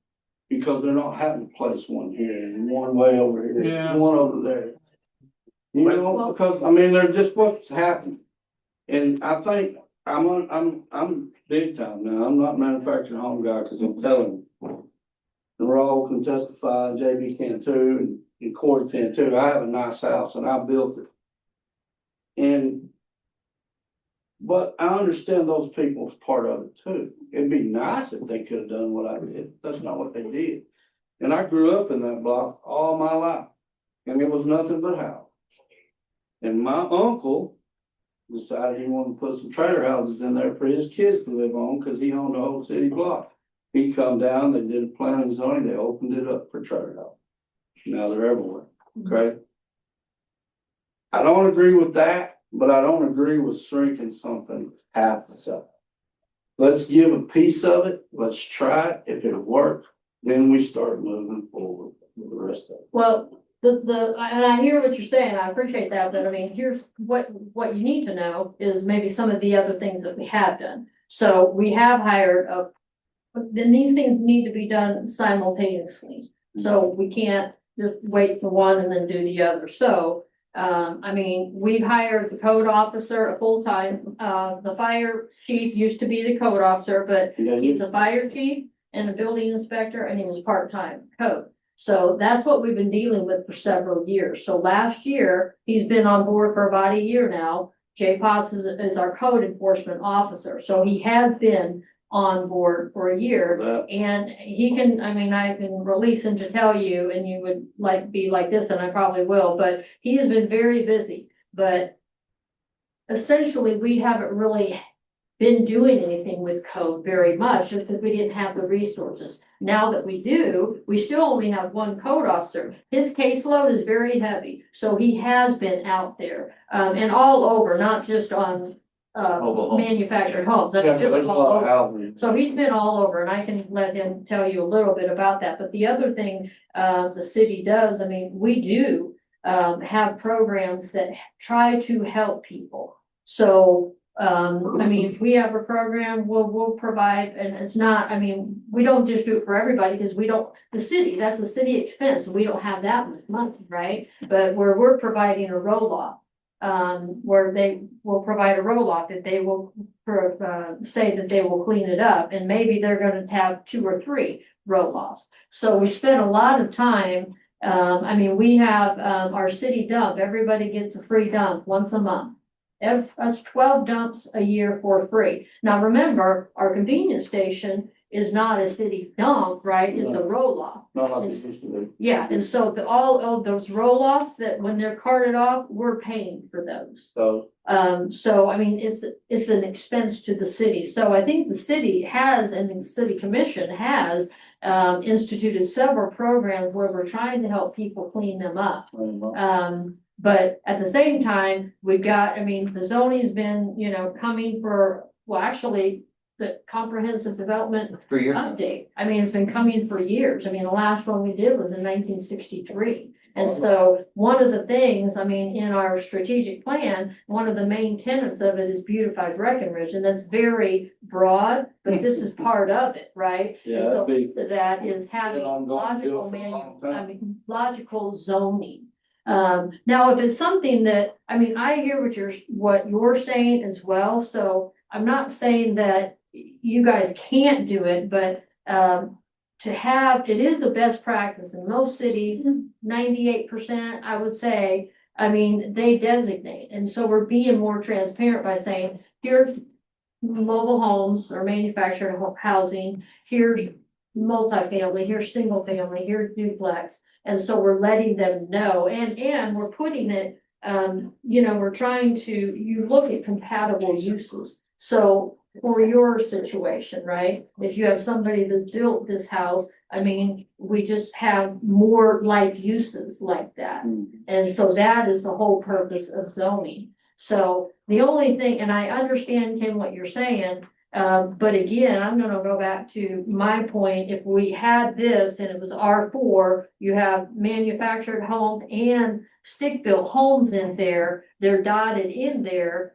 Because they're not having to place one here and one way over here, Yeah. one over there. You know, because I mean, they're just what's happening. And I think I'm big time now. I'm not a manufacturing home guy, because I'm telling you. And Raul can testify, JB can too, and Corey can too. I have a nice house and I built it. But I understand those people's part of it too. It'd be nice if they could have done what I did. That's not what they did. And I grew up in that block all my life. And it was nothing but house. And my uncle decided he wanted to put some trailer houses in there for his kids to live on, because he owned the whole city block. He come down, they did a planning and zoning, they opened it up for trailer houses. Now they're everywhere, okay? I don't agree with that, but I don't agree with shrinking something half the size. Let's give a piece of it, let's try it, if it works, then we start moving forward with the rest of it. Well, and I hear what you're saying, I appreciate that, but I mean, here's what you need to know is maybe some of the other things that we have done. So we have hired then these things need to be done simultaneously. So we can't just wait for one and then do the other. So, I mean, we've hired the code officer, a full-time, the fire chief used to be the code officer, but he's a fire chief and a building inspector, and he was part-time code. So that's what we've been dealing with for several years. So last year, he's been on board for about a year now. Jay Potts is our code enforcement officer. So he has been on board for a year, and he can, I mean, I can release him to tell you, and you would be like this, and I probably will, but he has been very busy. But essentially, we haven't really been doing anything with code very much just because we didn't have the resources. Now that we do, we still only have one code officer. His caseload is very heavy, so he has been out there, and all over, not just on Mobile home. manufactured homes. Yeah, That's but just there's a all lot of over. housing. So he's been all over, and I can let him tell you a little bit about that. But the other thing, the city does, I mean, we do have programs that try to help people. So, I mean, if we have a program, we'll provide, and it's not, I mean, we don't just do it for everybody because we don't, the city, that's a city expense. We don't have that much money, right? But where we're providing a roll-off, where they will provide a roll-off that they will say that they will clean it up, and maybe they're gonna have 2 or 3 roll-offs. So we spend a lot of time, I mean, we have, our city dump, everybody gets a free dump once a month. That's 12 dumps a year for free. Now, remember, our convenience station is not a city dump, right? It's a roll-off. Not like it used to be. Yeah, and so all of those roll-offs that when they're carted off, we're paying for those. So, So I mean, it's an expense to the city. So I think the city has, and the city commission has, instituted several programs where we're trying to help people clean them up. But at the same time, we've got, I mean, the zoning's been, coming for, well, actually, the comprehensive development 3 years. update. I mean, it's been coming for years. I mean, the last one we did was in 1963. And so one of the things, I mean, in our strategic plan, one of the main tenets of it is beautify Breckenridge, and that's very broad, but this is part of it, right? Yeah, And so that'd be- that is having been ongoing deal logical for a long time. logical zoning. Now, if it's something that, I mean, I hear what you're saying as well, so I'm not saying that you guys can't do it, but, to have, it is a best practice in most cities, 98%, I would say. I mean, they designate, and so we're being more transparent by saying, here's mobile homes or manufactured housing, here's multifamily, here's single family, here's duplex. And so we're letting them know, and we're putting it, we're trying to, you look at compatible uses. So for your situation, right? If you have somebody that built this house, I mean, we just have more like uses like that. And so that is the whole purpose of zoning. So the only thing, and I understand, Kim, what you're saying, but again, I'm gonna go back to my point. If we had this and it was R4, you have manufactured home and stick-built homes in there, they're dotted in there.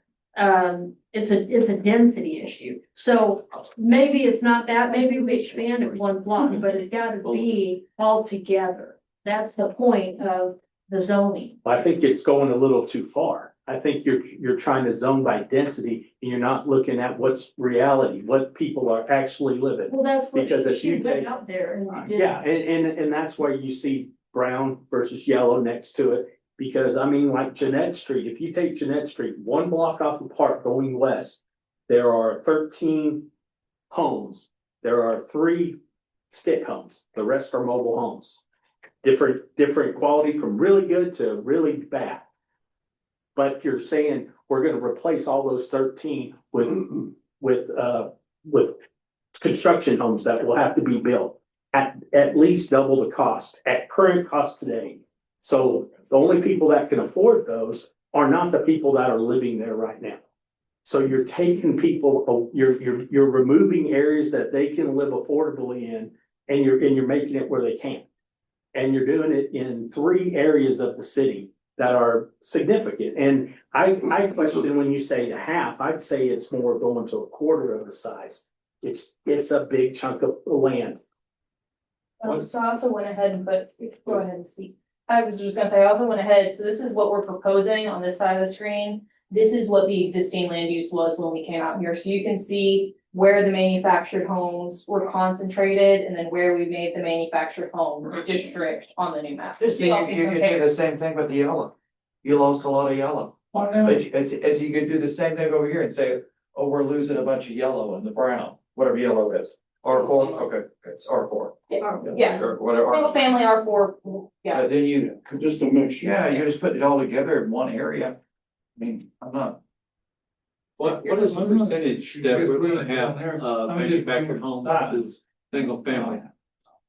It's a density issue. So maybe it's not that, maybe we expand it one block, but it's gotta be all together. That's the point of the zoning. I think it's going a little too far. I think you're trying to zone by density and you're not looking at what's reality, what people are actually living. Well, that's what Because if you you put take- out there and you did. Yeah, and that's why you see brown versus yellow next to it. Because I mean, like Jeanette Street, if you take Jeanette Street, 1 block off the park going west, there are 13 homes. There are 3 stick homes. The rest are mobile homes. Different quality from really good to really bad. But you're saying we're gonna replace all those 13 with construction homes that will have to be built at least double the cost at current cost today. So the only people that can afford those are not the people that are living there right now. So you're taking people, you're removing areas that they can live affordably in, and you're making it where they can't. And you're doing it in 3 areas of the city that are significant. And I question when you say half, I'd say it's more going to a quarter of the size. It's a big chunk of land. So I also went ahead and go ahead and speak. I was just gonna say, I also went ahead, so this is what we're proposing on this side of the screen. This is what the existing land use was when we came out here, so you can see where the manufactured homes were concentrated and then where we made the manufactured home district on the new map. Just so y'all can You could do compare. the same thing with the yellow. You lost a lot of yellow. But as you could do the same thing over here and say, oh, we're losing a bunch of yellow in the brown, whatever yellow is. R4, okay, it's R4. Yeah, Or whatever. single family R4, yeah. But then you, Just a mixture. yeah, you just put it all together in one area. I mean, I'm not, What is the percentage that we're gonna have, manufactured homes versus single family?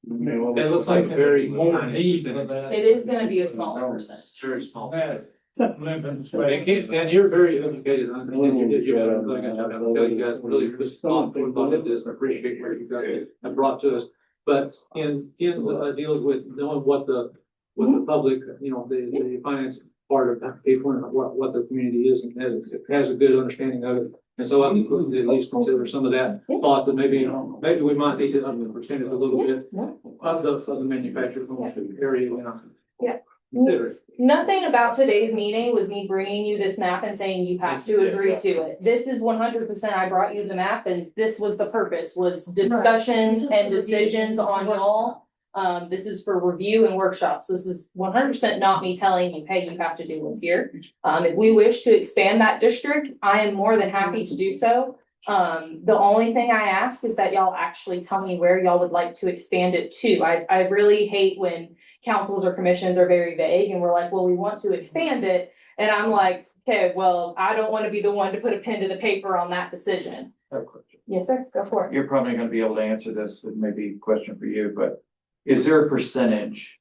It looks like a very tiny percentage. It is gonna be a smaller percentage. Very small. Living And kids, and you're very educated on, you're really good job. I'll tell you guys, really, thought of this, I appreciate where you guys have brought to us. But in deals with knowing what the public, the finance part of people and what the community is, and has a good understanding of it. And so I think we could at least consider some of that thought that maybe we might need to up the percentage a little bit of the manufactured home area, Yeah. Consider it. Nothing about today's meeting was me bringing you this map and saying you have to agree to it. This is 100%, I brought you the map and this was the purpose, was discussion and decisions on y'all. This is for review and workshops. This is 100% not me telling you, hey, you have to do what's here. If we wish to expand that district, I am more than happy to do so. The only thing I ask is that y'all actually tell me where y'all would like to expand it to. I really hate when councils or commissions are very vague and we're like, well, we want to expand it. And I'm like, okay, well, I don't want to be the one to put a pen to the paper on that decision. Yes, sir, go for it. You're probably gonna be able to answer this, it may be a question for you, but is there a percentage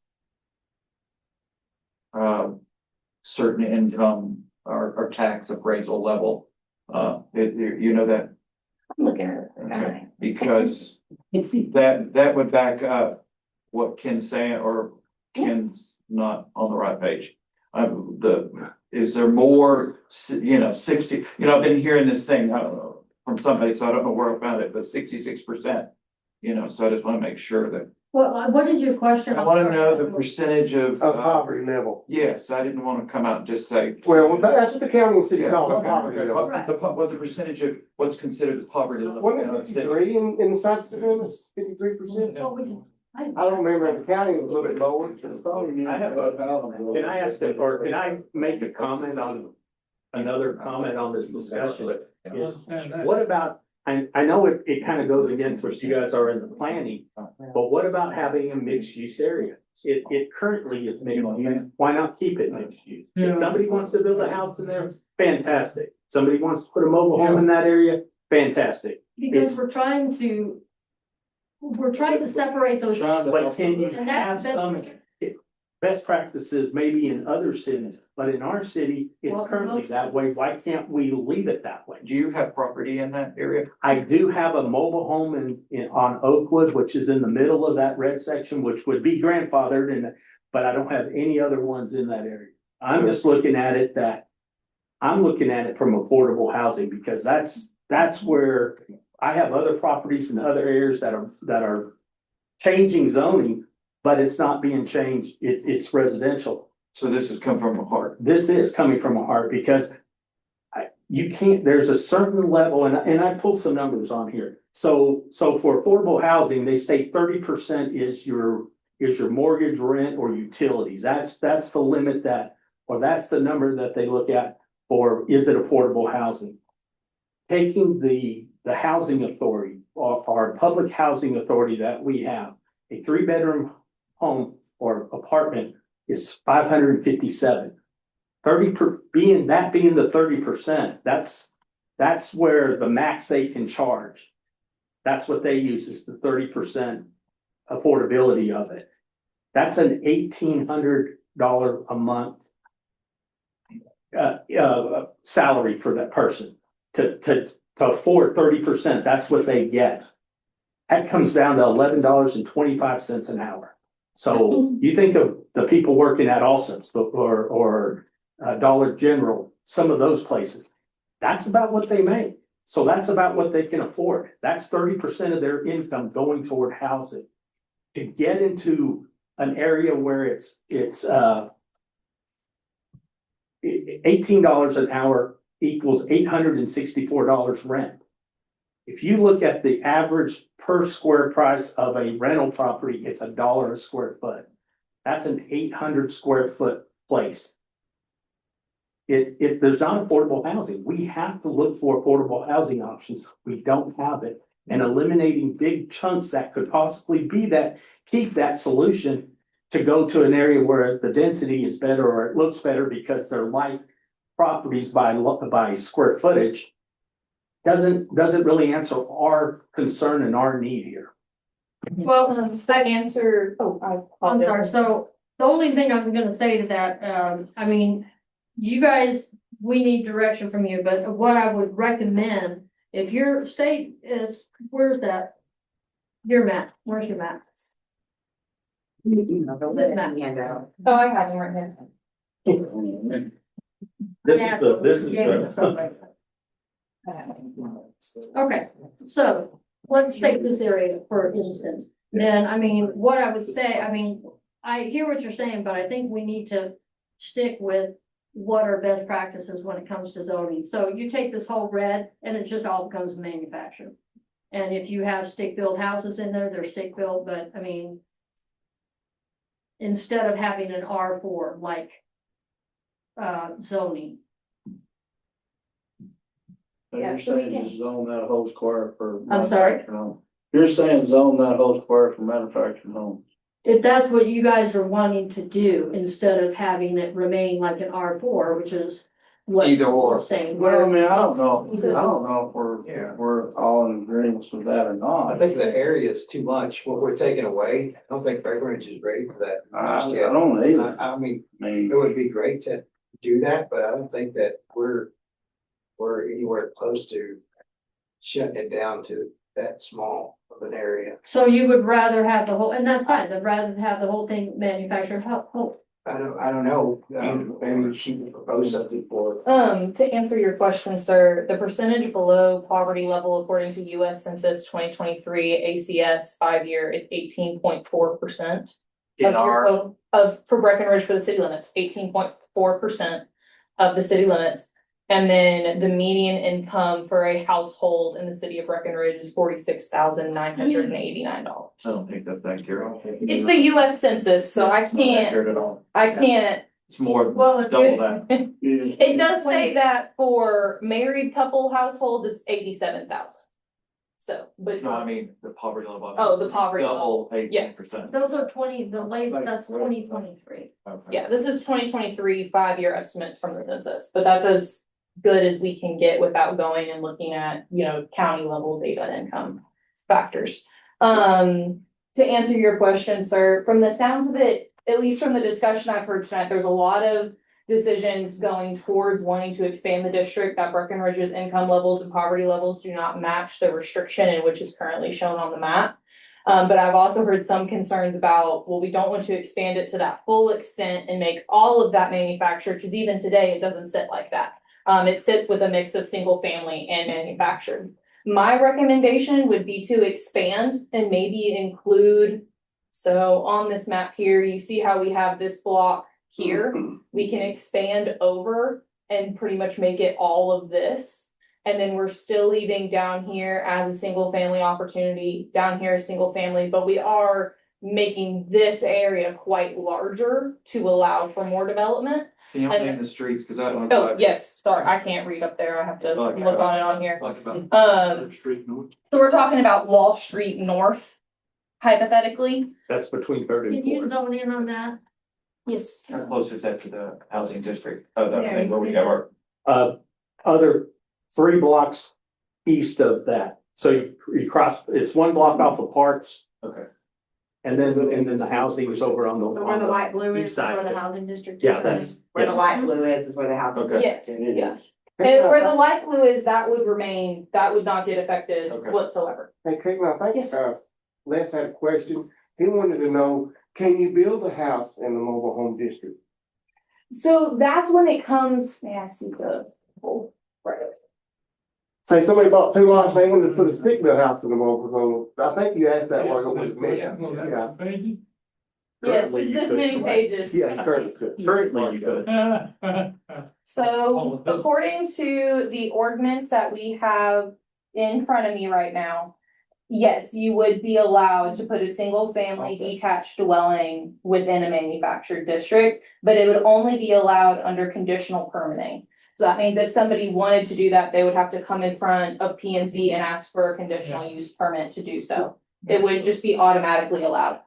certain income or tax appraisal level? You know that? I'm looking at it. Okay, because that would back up what Ken's saying, or Ken's not on the right page. Is there more, 60, I've been hearing this thing, from somebody, so I don't know where I found it, but 66%. So I just wanna make sure that, Well, what is your question? I wanna know the percentage of. Poverty level. Yes, I didn't wanna come out and just say. Well, that's what the county and city call it, Okay, poverty okay. level. Right. What the percentage of what's considered the poverty level? Wasn't it 53 in the South Savannah, 53%? Well, we can- I don't remember, in the county it was a little bit lower. I have Can I ask, or can I make a comment on, another comment on this discussion? Is, what about, I know it kind of goes against what you guys are in the planning, but what about having a mixed use area? It currently is mixed use, why not keep it mixed use? If somebody wants to build a house in there, fantastic. Somebody wants to put a mobile home in that area, fantastic. Because we're trying to separate those. But can you And have that's- some best practices maybe in other cities, but in our city, it's Well, currently most- that way, why can't we leave it that way? Do you have property in that area? I do have a mobile home on Oakwood, which is in the middle of that red section, which would be grandfathered but I don't have any other ones in that area. I'm just looking at it from affordable housing, because that's where I have other properties in other areas that are changing zoning, but it's not being changed. It's residential. So this has come from a heart. This is coming from a heart because you can't, there's a certain level, and I pulled some numbers on here. So for affordable housing, they say 30% is your mortgage, rent, or utilities. That's the limit that's the number that they look at for, is it affordable housing? Taking the housing authority, our public housing authority that we have, a 3-bedroom home or apartment is 557. Being the 30%, that's where the max they can charge. That's what they use, is the 30% affordability of it. That's an $1,800 a month salary for that person to afford 30%. That's what they get. That comes down to $11.25 an hour. So you think of the people working at Allsup's or Dollar General, some of those places, that's about what they make. So that's about what they can afford. That's 30% of their income going toward housing. To get into an area where it's $18 an hour equals $864 rent. If you look at the average per square price of a rental property, it's $1 a square foot. That's an 800 square foot place. There's not affordable housing. We have to look for affordable housing options. We don't have it. And eliminating big chunks that could possibly be keep that solution to go to an area where the density is better or it looks better because they're light properties by square footage. doesn't really answer our concern and our need here. Well, that answer, oh, I'm sorry, so the only thing I was gonna say to that, I mean, you guys, we need direction from you, but what I would recommend, if your state is, where's that? Your map, where's your map? This map. Oh, I have them right here. This is the. Okay, so let's take this area for instance. Then, I mean, what I would say, I mean, I hear what you're saying, but I think we need to stick with what are best practices when it comes to zoning. So you take this whole red and it just all becomes manufactured. And if you have stick-built houses in there, they're stick-built, but I mean, instead of having an R4 like zoning. So Yeah, you're so we saying can- just zone that whole square for. I'm sorry? manufactured home. You're saying zone that whole square for manufactured homes. If that's what you guys are wanting to do, instead of having it remain like an R4, which is what Either or. you're saying. Well, I mean, I don't know, So- I don't know if Yeah. we're all in agreement with that or not. I think the area is too much, what we're taking away. I don't think Breckenridge is ready for that. I just yet. don't either. I mean, I mean, it would be great to do that, but I don't think that we're anywhere close to shutting it down to that small of an area. So you would rather have the whole, and that's fine, I'd rather have the whole thing manufactured home. I don't know, maybe she could propose something for. To answer your question, sir, the percentage below poverty level according to US Census 2023 ACS 5-year is 18.4%. In our, For Breckenridge for the city limits, 18.4% of the city limits. And then the median income for a household in the city of Breckenridge is $46,989. I don't think that's accurate. It's the US Census, so I It's not can't, accurate at all. It's more Well, than if double you- that. it does say that for married couple households, it's 87,000. So, but. No, I mean, the poverty level. Oh, the poverty Double 18%. Those are the late, that's 2023. Okay. Yeah, this is 2023 5-year estimates from the census, but that's as good as we can get without going and looking at, county level data and income factors. To answer your question, sir, from the sounds of it, at least from the discussion I've heard tonight, there's a lot of decisions going towards wanting to expand the district, that Breckenridge's income levels and poverty levels do not match the restriction in which is currently shown on the map. But I've also heard some concerns about, well, we don't want to expand it to that full extent and make all of that manufactured, because even today it doesn't sit like that. It sits with a mix of single family and manufactured. My recommendation would be to expand and maybe include, so on this map here, you see how we have this block here, we can expand over and pretty much make it all of this. And then we're still leaving down here as a single family opportunity, down here a single family, but we are making this area quite larger to allow for more development. Can you help name the streets? Cause I don't. Oh, yes, sorry, I can't read up there, I have to look on it on here. Talk about. So we're talking about Wall Street North, hypothetically. That's between third and Can you fourth. zone in on that? Yes. How close is that to the housing district? Oh, that thing where we have our. Other 3 blocks east of that. So you cross, it's 1 block off of Parks. Okay. And then the housing is over on the. So where the light blue east is, side where of the it. housing district is. Yeah, that's. Where the light blue is where the housing. Okay. Yes, yeah. And where the light blue is, that would remain, that would not get affected Okay. whatsoever. Hey, Caitlin, I Yes. think, Les had a question. He wanted to know, can you build a house in the mobile home district? So that's when it comes, may I see the whole, right. Say somebody bought 2 lots, they wanted to put a stick-built house in the mobile home. I think you asked that while you were with me. Yeah. Yes, Currently is you this could, many correct. pages? Yeah, currently. Currently you could. So according to the ordinance that we have in front of me right now, yes, you would be allowed to put a single family detached dwelling within a manufactured district, but it would only be allowed under conditional permitting. So that means if somebody wanted to do that, they would have to come in front of P and Z and ask for a conditional use permit to do so. It would just be automatically allowed.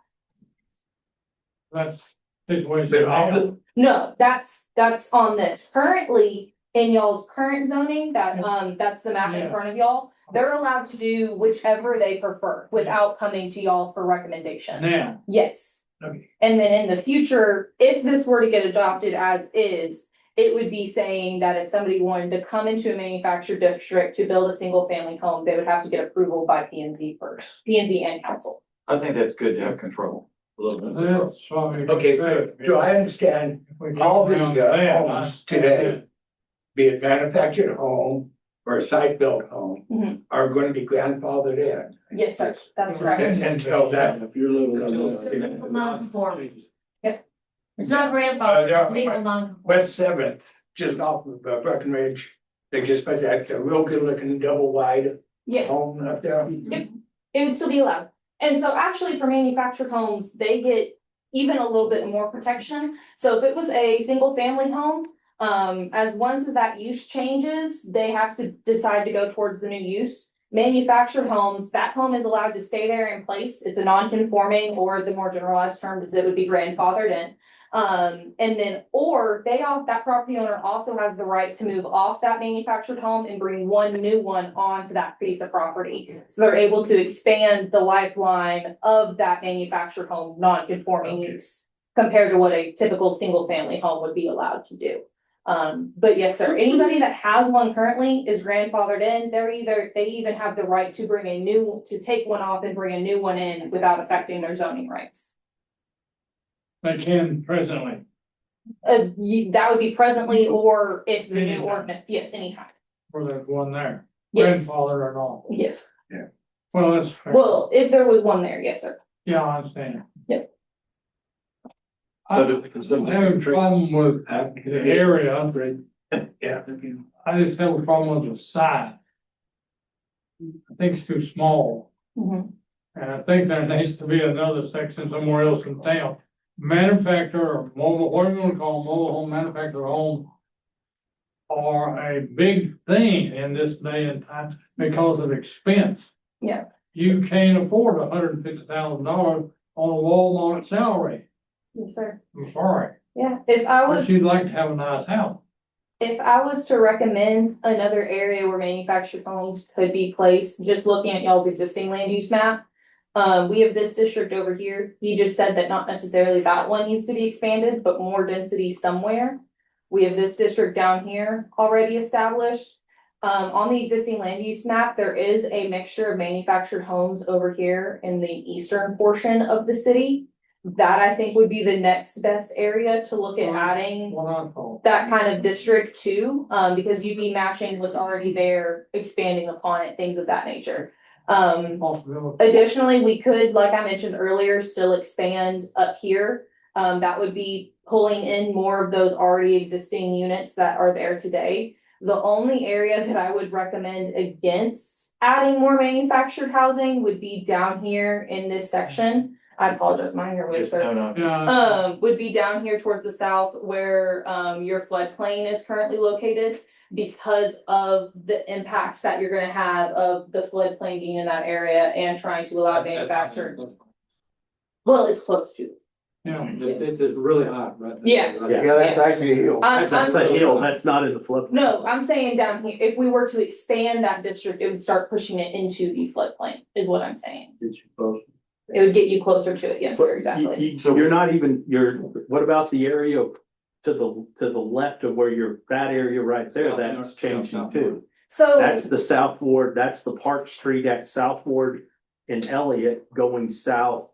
That's situation now. No, that's on this. Currently, in y'all's current zoning, that's the map in Yeah. front of y'all. They're allowed to do whichever they prefer without coming to y'all for recommendation. Now, Yes. okay, And then in the future, if this were to get adopted as is, it would be saying that if somebody wanted to come into a manufactured district to build a single family home, they would have to get approval by P and Z first, P and Z and council. I think that's good to have control, a little bit of control. that's what we Okay, said. do I understand If we all go the down that, I homes understand today, be it manufactured home or a site-built home, Mhm. are gonna be grandfathered in? Yes, sir, that's right. Until that, If you're living in that. Non-conforming. It's not grandfathered, it's legal non-conforming. West Seventh, just off of Breckenridge, they just put that, a real good looking double wide Yes. home up there. It would still be allowed. And so actually for manufactured homes, they get even a little bit more protection. So if it was a single family home, once as that use changes, they have to decide to go towards the new use. Manufactured homes, that home is allowed to stay there in place. It's a non-conforming, or the more generalized term is it would be grandfathered in. And then, or that property owner also has the right to move off that manufactured home and bring one new one onto that piece of property. So they're able to expand the lifeline of that manufactured home, non-conforming use, compared to what a typical single family home would be allowed to do. But yes, sir, anybody that has one currently is grandfathered in. They even have the right to take one off and bring a new one in without affecting their zoning rights. They can presently. That would be presently, or if the new Anytime. ordinance, yes, anytime, Where there's one there, yes, grandfather or not. yes. Well, that's fair. Well, if there was one there, yes, sir. Yeah, I understand. So I have a problem with the area. Yeah. I just have a problem with the size. I think it's too small, Mhm. and I think there needs to be another section somewhere else in town. Manufacturer or mobile, what do you wanna call them, mobile home, manufactured home are a big thing in this day and time because of expense. Yeah. You can't afford $150,000 on a Walmart salary. Yes, sir. I'm sorry, Yeah, if I but was, you'd like to have a nice house. if I was to recommend another area where manufactured homes could be placed, just looking at y'all's existing land use map. We have this district over here. He just said that not necessarily that one needs to be expanded, but more density somewhere. We have this district down here already established. On the existing land use map, there is a mixture of manufactured homes over here in the eastern portion of the city. That I think would be the next best area to look at adding What I call. that kind of district too, because you'd be matching what's already there, expanding upon it, things of that nature. Possibility. Additionally, we could, like I mentioned earlier, still expand up here. That would be pulling in more of those already existing units that are there today. The only area that I would recommend against adding more manufactured housing would be down here in this section. I apologize, my hair was, sir. Yeah. Would be down here towards the south where, your floodplain is currently located. Because of the impacts that you're gonna have of the floodplain being in that area and trying to allow manufactured. Well, it's close to. Yeah. It's really hot, right? Yeah. Yeah, that's actually a hill. That's a hill, that's not in the flood. No, I'm saying down here, if we were to expand that district, it would start pushing it into the floodplain, is what I'm saying. Get you close. It would get you closer to it, yes, sir, exactly. So you're not even, what about the area to the left of where that area right there, that's changing too? So. That's the South Ward, that's the Park Street at South Ward in Elliott going south.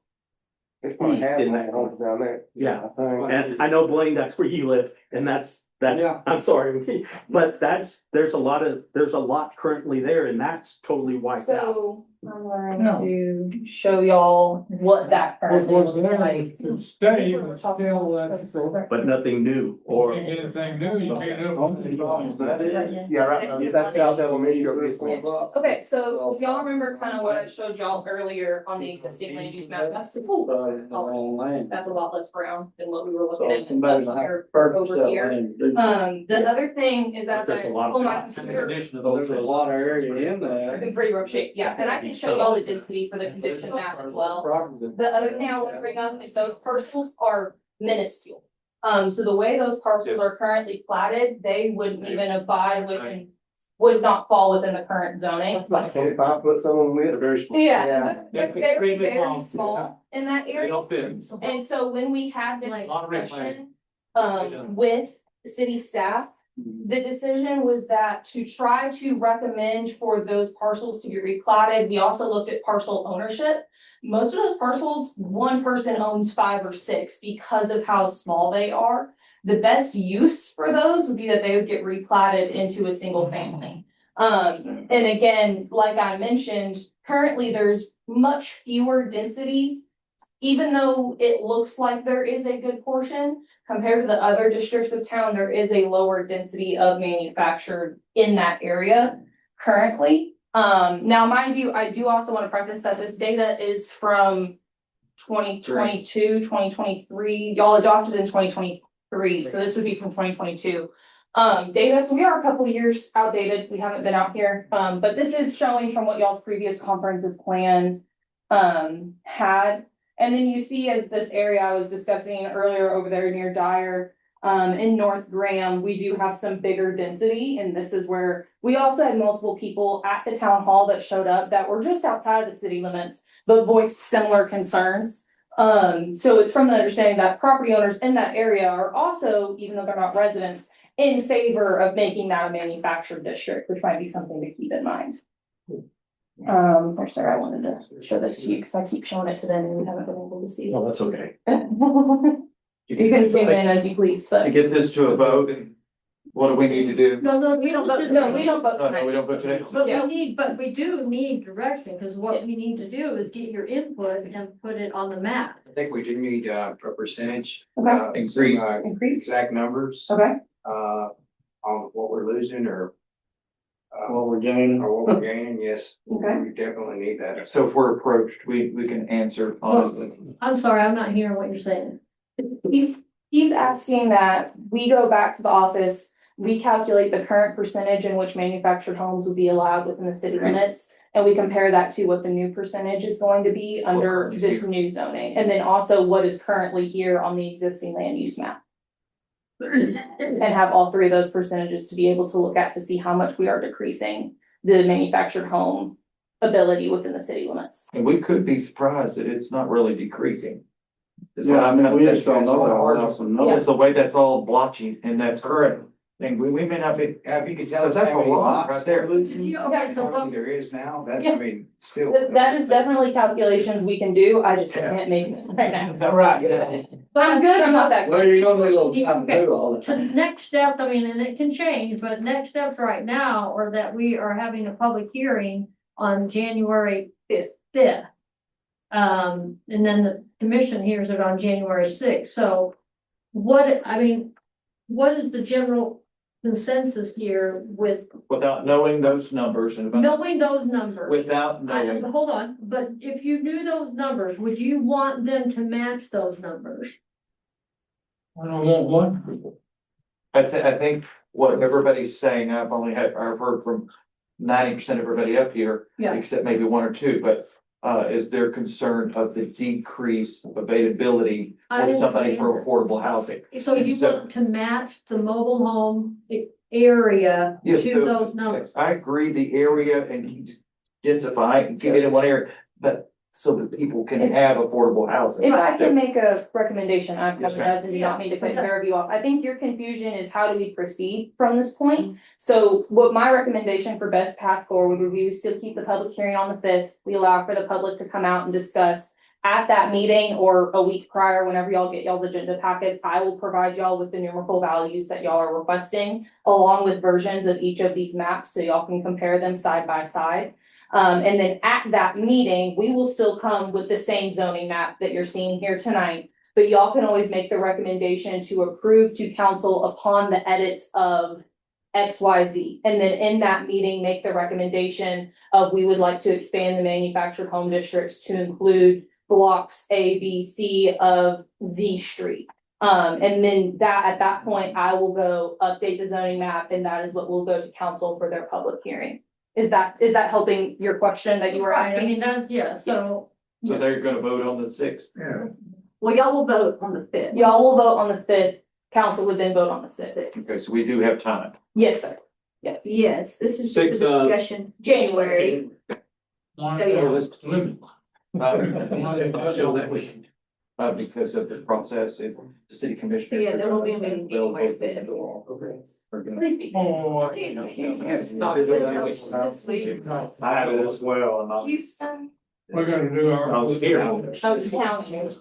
It's probably half in my that homes down there. Yeah. I think. And I know, Blaine, that's where you live, and that's, Yeah. I'm sorry, but there's a lot currently there, and that's totally wiped out. So I'm going to show y'all what that What currently was looks there like. to stay, but still, But nothing new, you or, can't get anything new, you can't help. Yeah, right, that's South Elementary. Okay, so if y'all remember kind of what I showed y'all earlier on the existing land use map, that's that's a lot less brown than what we were looking at up here, over here. The other thing is as There's I a lot of pull my lots. computer, There's a lot of area in there. in pretty rough shape, yeah, and I can show y'all the density for the condition map as well. The other thing I want to bring up is those parcels are minuscule. So the way those parcels are currently platted, they wouldn't even abide within, would not fall within the current zoning. If I put someone with. Very small. Yeah, They're they're very, extremely very small. small in that They area. don't fit. And so when we had this Like- Lot of red discussion, with city staff, the decision was that to try to recommend for those parcels to be replatted, we also looked at parcel ownership. Most of those parcels, one person owns 5 or 6 because of how small they are. The best use for those would be that they would get replatted into a single family. And again, like I mentioned, currently there's much fewer density. Even though it looks like there is a good portion, compared to the other districts of town, there is a lower density of manufactured in that area currently. Now, mind you, I do also want to preface that this data is from 2022, 2023. Y'all adopted in 2023, so this would be from 2022. Data, so we are a couple years outdated. We haven't been out here, but this is showing from what y'all's previous comprehensive plan had. And then you see as this area I was discussing earlier over there near Dyer, in North Graham, we do have some bigger density. And this is where we also had multiple people at the town hall that showed up that were just outside of the city limits, but voiced similar concerns. So it's from the understanding that property owners in that area are also, even though they're not residents, in favor of making that a manufactured district, which might be something to keep in mind. Or sorry, I wanted to show this to you because I keep showing it to them and we haven't been able to see. Well, that's okay. You can zoom in as you please, To but. get this to a vote, what do we need to do? No, We don't vote, no, we don't vote Oh, no, we tonight. don't vote today? But Yeah. but we do need direction, because what we need to do is get your input and put it on the map. I think we do need a percentage. Okay. Increase. Increase, Exact numbers, okay, on what we're losing or. What we're gaining. Or what we're gaining, yes. Okay. We definitely need that. So if we're approached, we can answer honestly. I'm sorry, I'm not hearing what you're saying. he's asking that we go back to the office, we calculate the current percentage in which manufactured homes would be allowed within the city limits. And we compare that to what the new percentage is going to be under currently is this here. new zoning, and then also what is currently here on the existing land use map. And have all 3 of those percentages to be able to look at to see how much we are decreasing the manufactured home ability within the city limits. And we could be surprised that it's not really decreasing. It's Yeah, what I I'm mean, kind we of just don't thinking. It's know that hard without to- some knowledge. It's the way that's all blotchy and that's current thing. We may not be, Yeah, if you could tell us That's how a many lot lots right there. we're losing, Okay, so how what, many there is now, that, Yeah. I mean, still. That is definitely calculations we can do, I just can't make it right now. Right. I'm good, I'm not that. Well, you're gonna need a little time to do all the so the time. next steps, I mean, and it can change, but next steps right now are that we are having a public hearing on January 5th. And then the commission hears it on January 6th, so what is the general consensus here with without knowing those numbers and knowing those numbers? without knowing. Hold on, but if you knew those numbers, would you want them to match those numbers? I don't want one. I think what everybody's saying, I've heard from 90% of everybody up here. Yeah. Except maybe 1 or 2, but is their concern of the decreased availability for somebody for affordable housing. So you want to match the mobile home area Yes, to so- those numbers? I agree, the area and densify and keep it in one area, but so that people can have affordable housing. If I can make a recommendation, I Yes, apologize and do not mean to cut your view off. I think your confusion is how do we proceed from this point? So what my recommendation for best path forward would be still keep the public hearing on the 5th. We allow for the public to come out and discuss at that meeting or a week prior, whenever y'all get y'all's agenda packets. I will provide y'all with the numerical values that y'all are requesting, along with versions of each of these maps, so y'all can compare them side by side. And then at that meeting, we will still come with the same zoning map that you're seeing here tonight. But y'all can always make the recommendation to approve to council upon the edits of XYZ. And then in that meeting, make the recommendation of we would like to expand the manufactured home districts to include blocks A, B, C of Z Street. And then at that point, I will go update the zoning map, and that is what will go to council for their public hearing. Is that helping your question that you were Right, I asking? mean, that's, yeah, so. So they're gonna vote on the 6th. Yeah. Well, y'all will vote on the 5th. Y'all will vote on the 5th. Council would then vote on the sixth. Okay, so we do have time. Yes, sir. Yes, this is just Six, a discussion, January. One, So, yeah. let's limit. That week. Because of the process, the city commissioner. So, yeah, there will be a meeting They'll January vote this fifth. into law. Okay. Please be. oh, Stop it. This week. I have it as well, and I'll. Houston. we're gonna do our. I was here. Oh, just counting.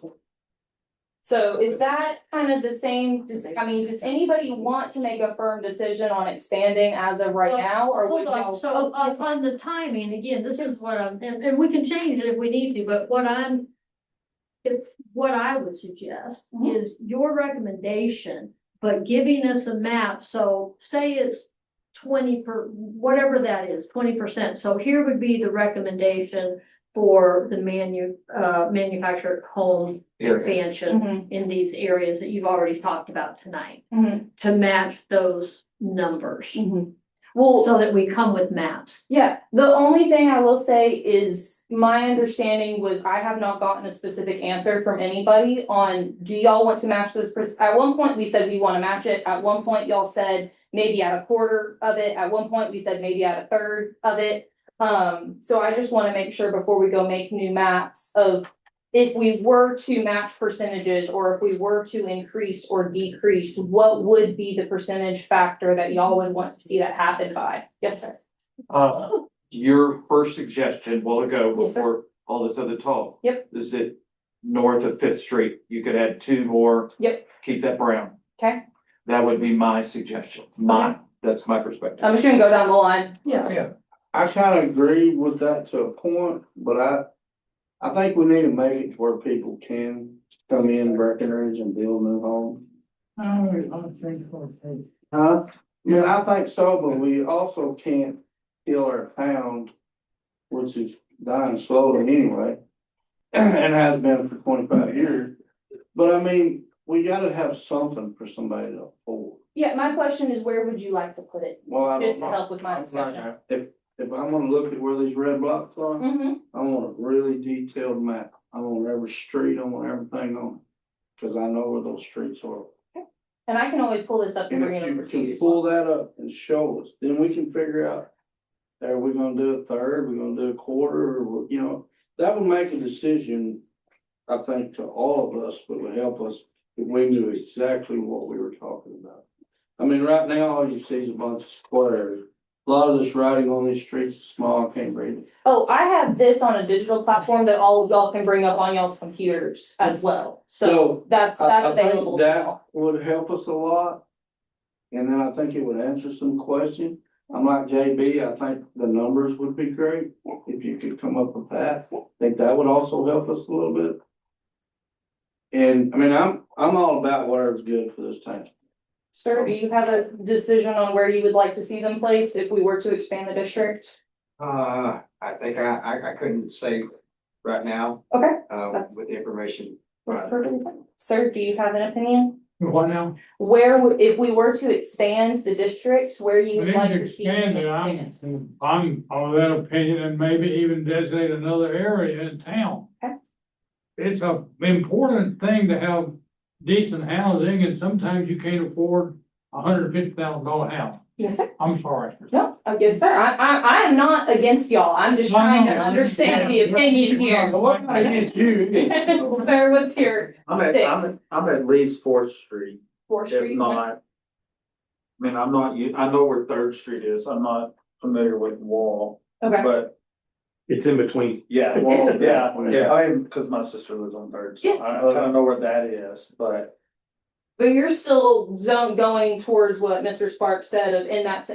So is that kind of the same, does anybody want to make a firm decision on expanding as of right now, or would Hold on, y'all? so on the timing, again, this is what and we can change it if we need to, but what I would suggest Mhm. is your recommendation, but giving us a map, so say it's whatever that is, 20%. So here would be the recommendation for the manufactured home Area. expansion Mhm, in these areas that you've already talked about tonight, mhm, to match those numbers, mhm. Well, so that we come with maps. yeah, the only thing I will say is my understanding was I have not gotten a specific answer from anybody on, do y'all want to match those? At one point, we said we want to match it. At one point, y'all said maybe at a quarter of it. At one point, we said maybe at a third of it. So I just want to make sure before we go make new maps of if we were to match percentages or if we were to increase or decrease, what would be the percentage factor that y'all would want to see that happen by? Yes, sir. Your first suggestion will ago Yes, sir. before all this other talk. Yep. Is it north of Fifth Street? You could add 2 more. Yep. Keep that brown. Okay. That would be my suggestion. That's my perspective. I'm just gonna go down the line. Yeah. I kind of agree with that to a point, but I think we need to make it to where people can come in Breckenridge and build new homes. I think so. Huh? Yeah, I think so, but we also can't kill our town, which is dying slowly anyway. And has been for 25 years. But I mean, we gotta have something for somebody to afford. Yeah, my question is where would you like to put it? Well, I Just don't to know. help with my discussion. If I'm gonna look at where these red blocks are, Mm-hmm. I want a really detailed map. I want every street, I want everything on it. Cause I know where those streets are. And I can always pull this up and And bring if it over you to you. can as well. pull that up and show us, then we can figure out. Are we gonna do a third, we're gonna do a quarter, or, you know, that would make a decision. I think to all of us, but would help us if we knew exactly what we were talking about. I mean, right now, all you see is a bunch of squares. A lot of this writing on these streets is small, I can't read it. Oh, I have this on a digital platform that all of y'all can bring up on y'all's computers as well. So that's I available. think that would help us a lot. And then I think it would answer some questions. I'm like JB, I think the numbers would be great, if you could come up with that. I think that would also help us a little bit. And I mean, I'm all about whatever's good for this town. Sir, do you have a decision on where you would like to see them placed if we were to expand the district? I think I couldn't say right now, Okay. with the information. That's perfectly fine. Sir, do you have an opinion? What now? If we were to expand the district, where you We would need like to to see them expand it, expand? I'm of that opinion and maybe even designate another area in town. Okay. It's a important thing to have decent housing and sometimes you can't afford $150,000 house. Yes, sir. I'm sorry. No, yes, sir. I am not against y'all. I'm just trying to understand the opinion here. Against you. Sir, what's your I'm stance? at least Fourth Street, Fourth if Street? not. I mean, I know where Third Street is, I'm not familiar with Wall, Okay. but It's in between. yeah, Wall, yeah, Yeah. I mean, cause my sister lives on Third, so Yeah. I kinda know where that is, but. But you're still going towards what Mr. Sparks said of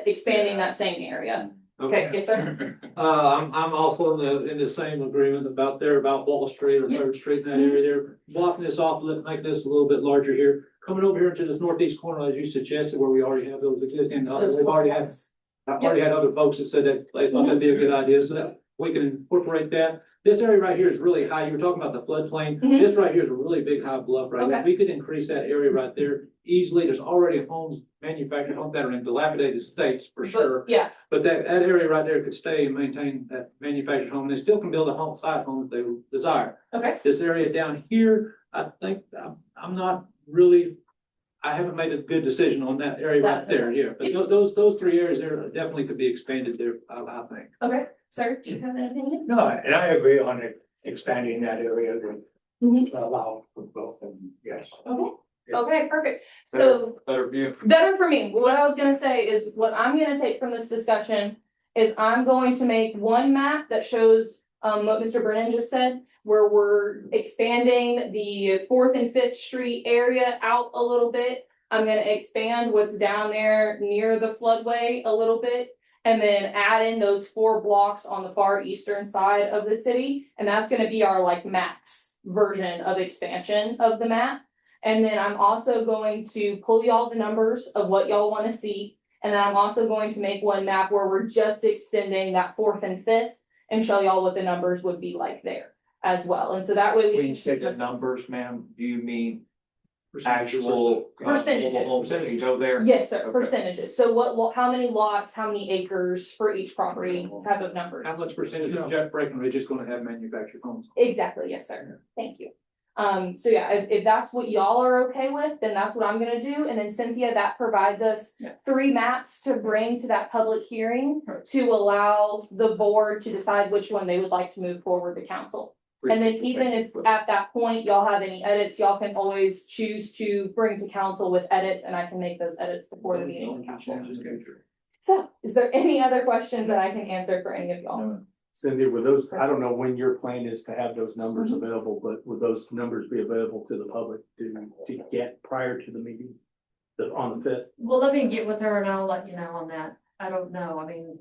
expanding that same area. Okay, yes, sir. I'm also in the same agreement about Wall Street or Yep. Third Street in that area there. Blocking this off, make this a little bit larger here. Coming over here into this northeast corner, as you suggested, where we already have those existing, we've already had. I've already had other folks that said that they thought that'd be a good idea, so that we can incorporate that. This area right here is really high. You were talking about the floodplain. Mhm. This right here is a really big high bluff right there. Okay. We could increase that area right there easily. There's already homes, manufactured homes that are in dilapidated states for sure. But, yeah, But that area right there could stay and maintain that manufactured home. They still can build a home, side home if they desire. okay. This area down here, I think, I'm not really I haven't made a good decision on that area right That's there, yeah, but those three areas there definitely could be expanded there, I think. Okay, sir, do you have an opinion? No, and I agree on expanding that area to Mhm. allow for both, and yes. Okay, perfect. So Better view. better for me. What I was gonna say is what I'm gonna take from this discussion is I'm going to make one map that shows what Mr. Brennan just said, where we're expanding the Fourth and Fifth Street area out a little bit. I'm gonna expand what's down there near the floodway a little bit. And then add in those 4 blocks on the far eastern side of the city. And that's gonna be our like max version of expansion of the map. And then I'm also going to pull y'all the numbers of what y'all wanna see. And then I'm also going to make one map where we're just extending that Fourth and Fifth and show y'all what the numbers would be like there as well. And so that way we When can. you say the numbers, ma'am, do you mean actual? Percentages. Mobile homes that can go there? Yes, sir, Okay. percentages. So what, how many lots, how many acres for each property type of numbers? How much percentage of Jeff Breckenridge is gonna have manufactured homes? Exactly, yes, sir. Thank you. So yeah, if that's what y'all are okay with, then that's what I'm gonna do. And then Cynthia, that provides us 3 maps to bring to that public hearing to allow the board to decide which one they would like to move forward to council. And then even if at that point y'all have any edits, y'all can always choose to bring to council with edits and I can make those edits before the meeting with council. So is there any other questions that I can answer for any of y'all? Cindy, with those, I don't know when your plan is to have those numbers available, but would those numbers be available to the public to get prior to the meeting? On the 5th? Well, let me get with her and I'll let you know on that. I don't know, I mean,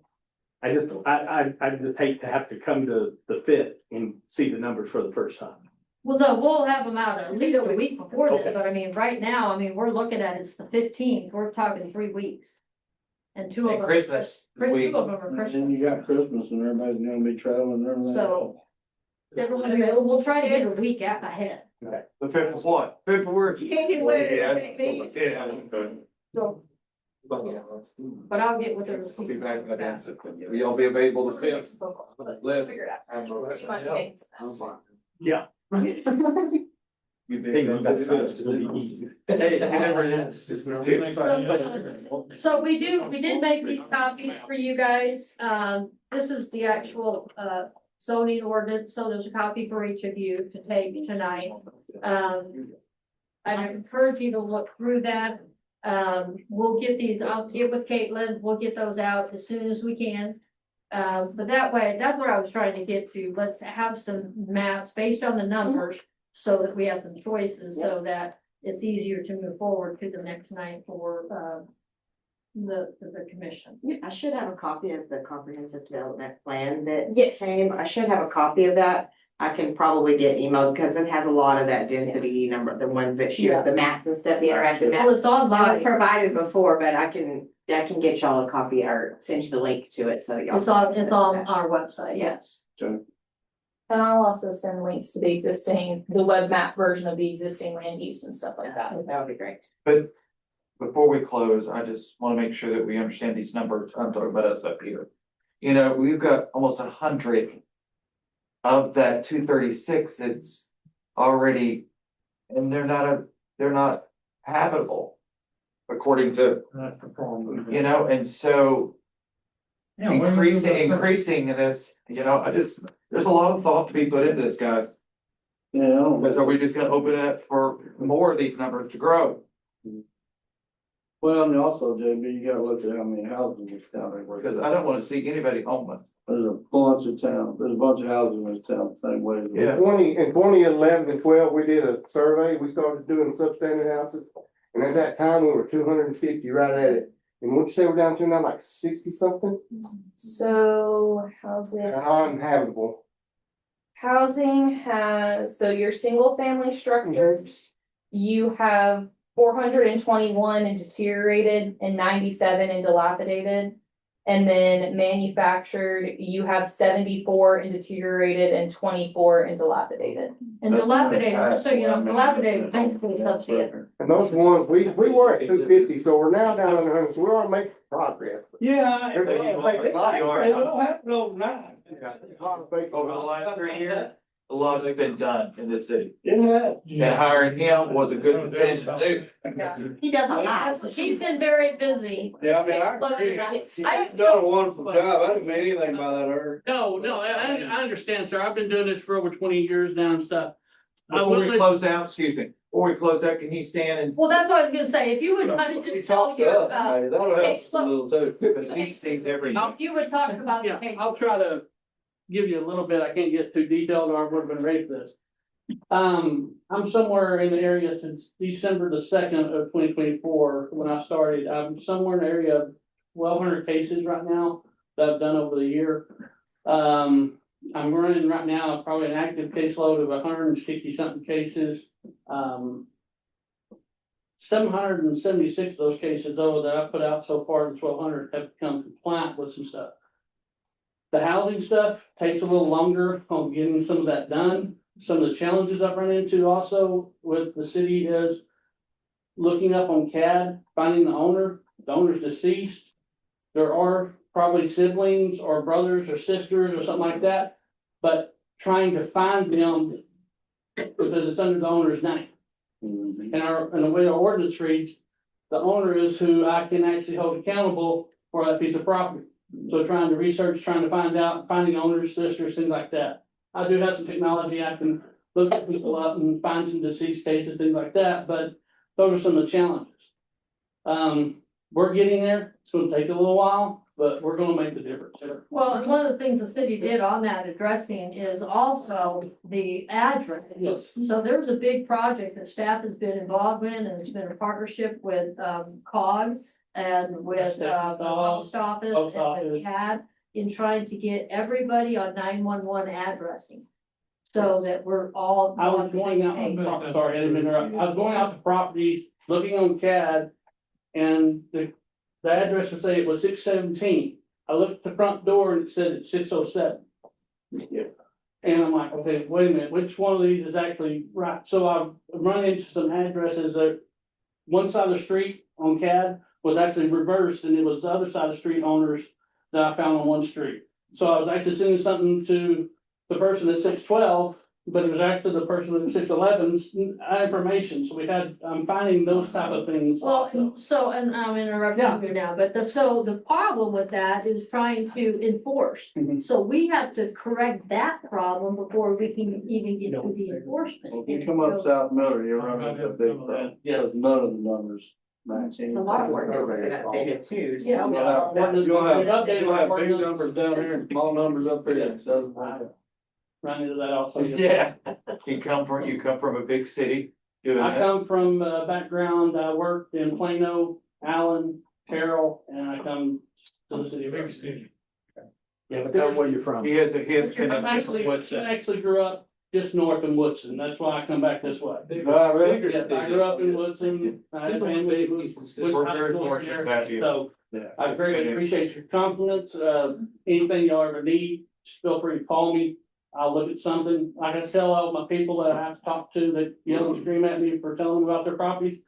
I just hate to have to come to the 5th and see the numbers for the first time. well, no, we'll have them out at least a week before Okay. this, but I mean, right now, I mean, we're looking at it's the 15th, we're talking 3 weeks. And 2 of And them. Christmas Two of week. them are Then Christmas. you got Christmas and everybody's gonna be traveling and everything. So- I mean, we'll try to get a week out ahead. The 5th of what? February? Yeah. So, but I'll get with her. I'll be back by then. Will y'all be available the 5th? Les? Figure it out. You might say it's- Yeah. You It's gonna be easy. Hey, it never is. So we did make these copies for you guys. This is the actual, zoning ordinance, so there's a copy for each of you to take tonight. I encourage you to look through that. We'll get these, I'll get with Caitlin, we'll get those out as soon as we can. But that way, that's what I was trying to get to. Let's have some maps based on the numbers so that we have some choices so that it's easier to move forward to the next night for, the commission. I should have a copy of the comprehensive development plan that Yes. came. I should have a copy of that. I can probably get emailed because it has a lot of that density number, the ones that show the maps and stuff, the interactive Well, maps. it's That was online. provided before, but I can get y'all a copy or send you the link to it so that y'all. It's on our website, yes. And I'll also send links to the web map version of the existing land use and stuff like that. That would be great. But before we close, I just want to make sure that we understand these numbers. I'm talking about us up here. You know, we've got almost 100 of that 236. It's already, and they're not habitable according to, That's the problem. you know, and so Yeah, when we do the- increasing this, you know, there's a lot of thought to be put into this, guys. Yeah. Because are we just gonna open it up for more of these numbers to grow? Well, and also, JB, you gotta look at how many houses this town is. Because I don't wanna see anybody homeless. There's a bunch of houses in this town, same way. Yeah. In 2011 and 12, we did a survey, we started doing substandard houses. And at that time, we were 250 right at it. And what'd you say we're down to now, like 60 something? So housing. Uninhabitable. Housing has, so your single family structures, you have 421 in deteriorated and 97 in dilapidated. And then manufactured, you have 74 in deteriorated and 24 in dilapidated. And dilapidated, so you know, dilapidated basically substandard. And those ones, we were at 250, so we're now down under 100, so we are making progress. Yeah. It It don't happen overnight. Over the last 3 years? A lot has been done in this city. Yeah. And hiring him was a good decision too. He does a lot. He's been very busy. Yeah, I mean, I agree. He's done a wonderful job. I didn't mean anything by that, Eric. No, I understand, sir. I've been doing this for over 20 years now and stuff. I Before will we let- close out, excuse me, before we close out, can you stand and? Well, that's what I was gonna say, if you would kind of just tell your, That'll help us a little too. Because he sees everything. if you would talk about the Yeah, case. I'll try to give you a little bit. I can't get too detailed or I would have been ready for this. I'm somewhere in the area since December the 2nd of 2024, when I started. I'm somewhere in the area of 1,200 cases right now that I've done over the year. I'm running right now probably an active caseload of 160 something cases. 776 of those cases though that I put out so far in 1,200 have become compliant with some stuff. The housing stuff takes a little longer on getting some of that done. Some of the challenges I've run into also with the city is looking up on CAD, finding the owner. The owner's deceased. There are probably siblings or brothers or sisters or something like that, but trying to find them because it's under the owner's name. And the way our ordinance reads, the owner is who I can actually hold accountable for that piece of property. So trying to research, trying to find out, finding owners, sisters, things like that. I do have some technology, I can look at people up and find some deceased cases, things like that, but those are some of the challenges. We're getting there, it's gonna take a little while, but we're gonna make the difference here. Well, and one of the things the city did on that addressing is also the address. Yes. So there's a big project that staff has been involved in, and it's been a partnership with, COGS and with, the post office Post and office. the CAD in trying to get everybody on 911 addressing. So that we're all I was on the going same out, page. sorry, I didn't interrupt. I was going out to properties, looking on CAD, and the address would say it was 617. I looked at the front door and it said it's 607. And I'm like, okay, wait a minute, which one of these is actually right? So I've run into some addresses that one side of the street on CAD was actually reversed, and it was the other side of the street owners that I found on one street. So I was actually sending something to the person at 612, but it was actually the person at 611's information. So I'm finding those type of things. Well, so, and I'm interrupting you now, but so the problem with that is trying to enforce. Mhm. So we have to correct that problem before we can even get to the enforcement. Well, if you come up South Miller, you're running into a big problem. Because none of the numbers match. A lot of work has been updated too. Yeah. You'll have big numbers down here and small numbers up here. It doesn't matter. Run into that also. Yeah. You come from a big city doing I this? come from a background, I worked in Plano, Allen, Carroll, and I come to the city of Breckenridge. Yeah, but tell them where you're from. He has I'm connections with I actually grew up just north of Woodson, that's why I come back this way. Really? Yeah, I grew up in Woodson, I had family who was. We're very fortunate to have you. So Yeah. I greatly appreciate your confidence, anything y'all ever need, just feel free to call me. I'll look at something, like I tell all my people that I have to talk to that yell and scream at me for telling them about their properties.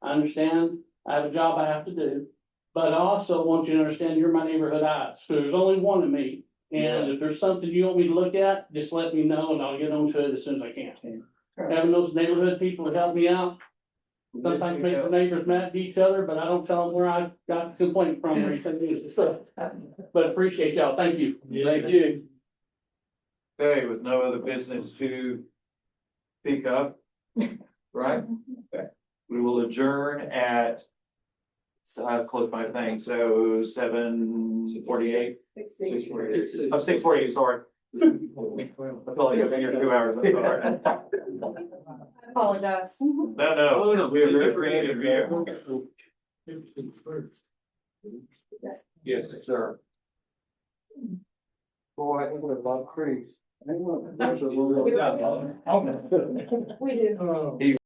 I understand, I have a job I have to do, but I also want you to understand you're my neighborhood eyes, because there's only one of me. And if there's something you want me to look at, just let me know and I'll get onto it as soon as I can. Having those neighborhood people that help me out, sometimes make the neighbors mad at each other, but I don't tell them where I got the complaint from or anything, so. But appreciate y'all, thank you. Thank you. Okay, with no other business to speak up, right? Okay. We will adjourn at, so I've closed my thing, so 7:48. 6:48. I'm 6:48, sorry. I feel like I've been here 2 hours, I'm sorry. I apologize. No, we are very creative here. Yes, sir. Boy, I think we're about creeks. We do.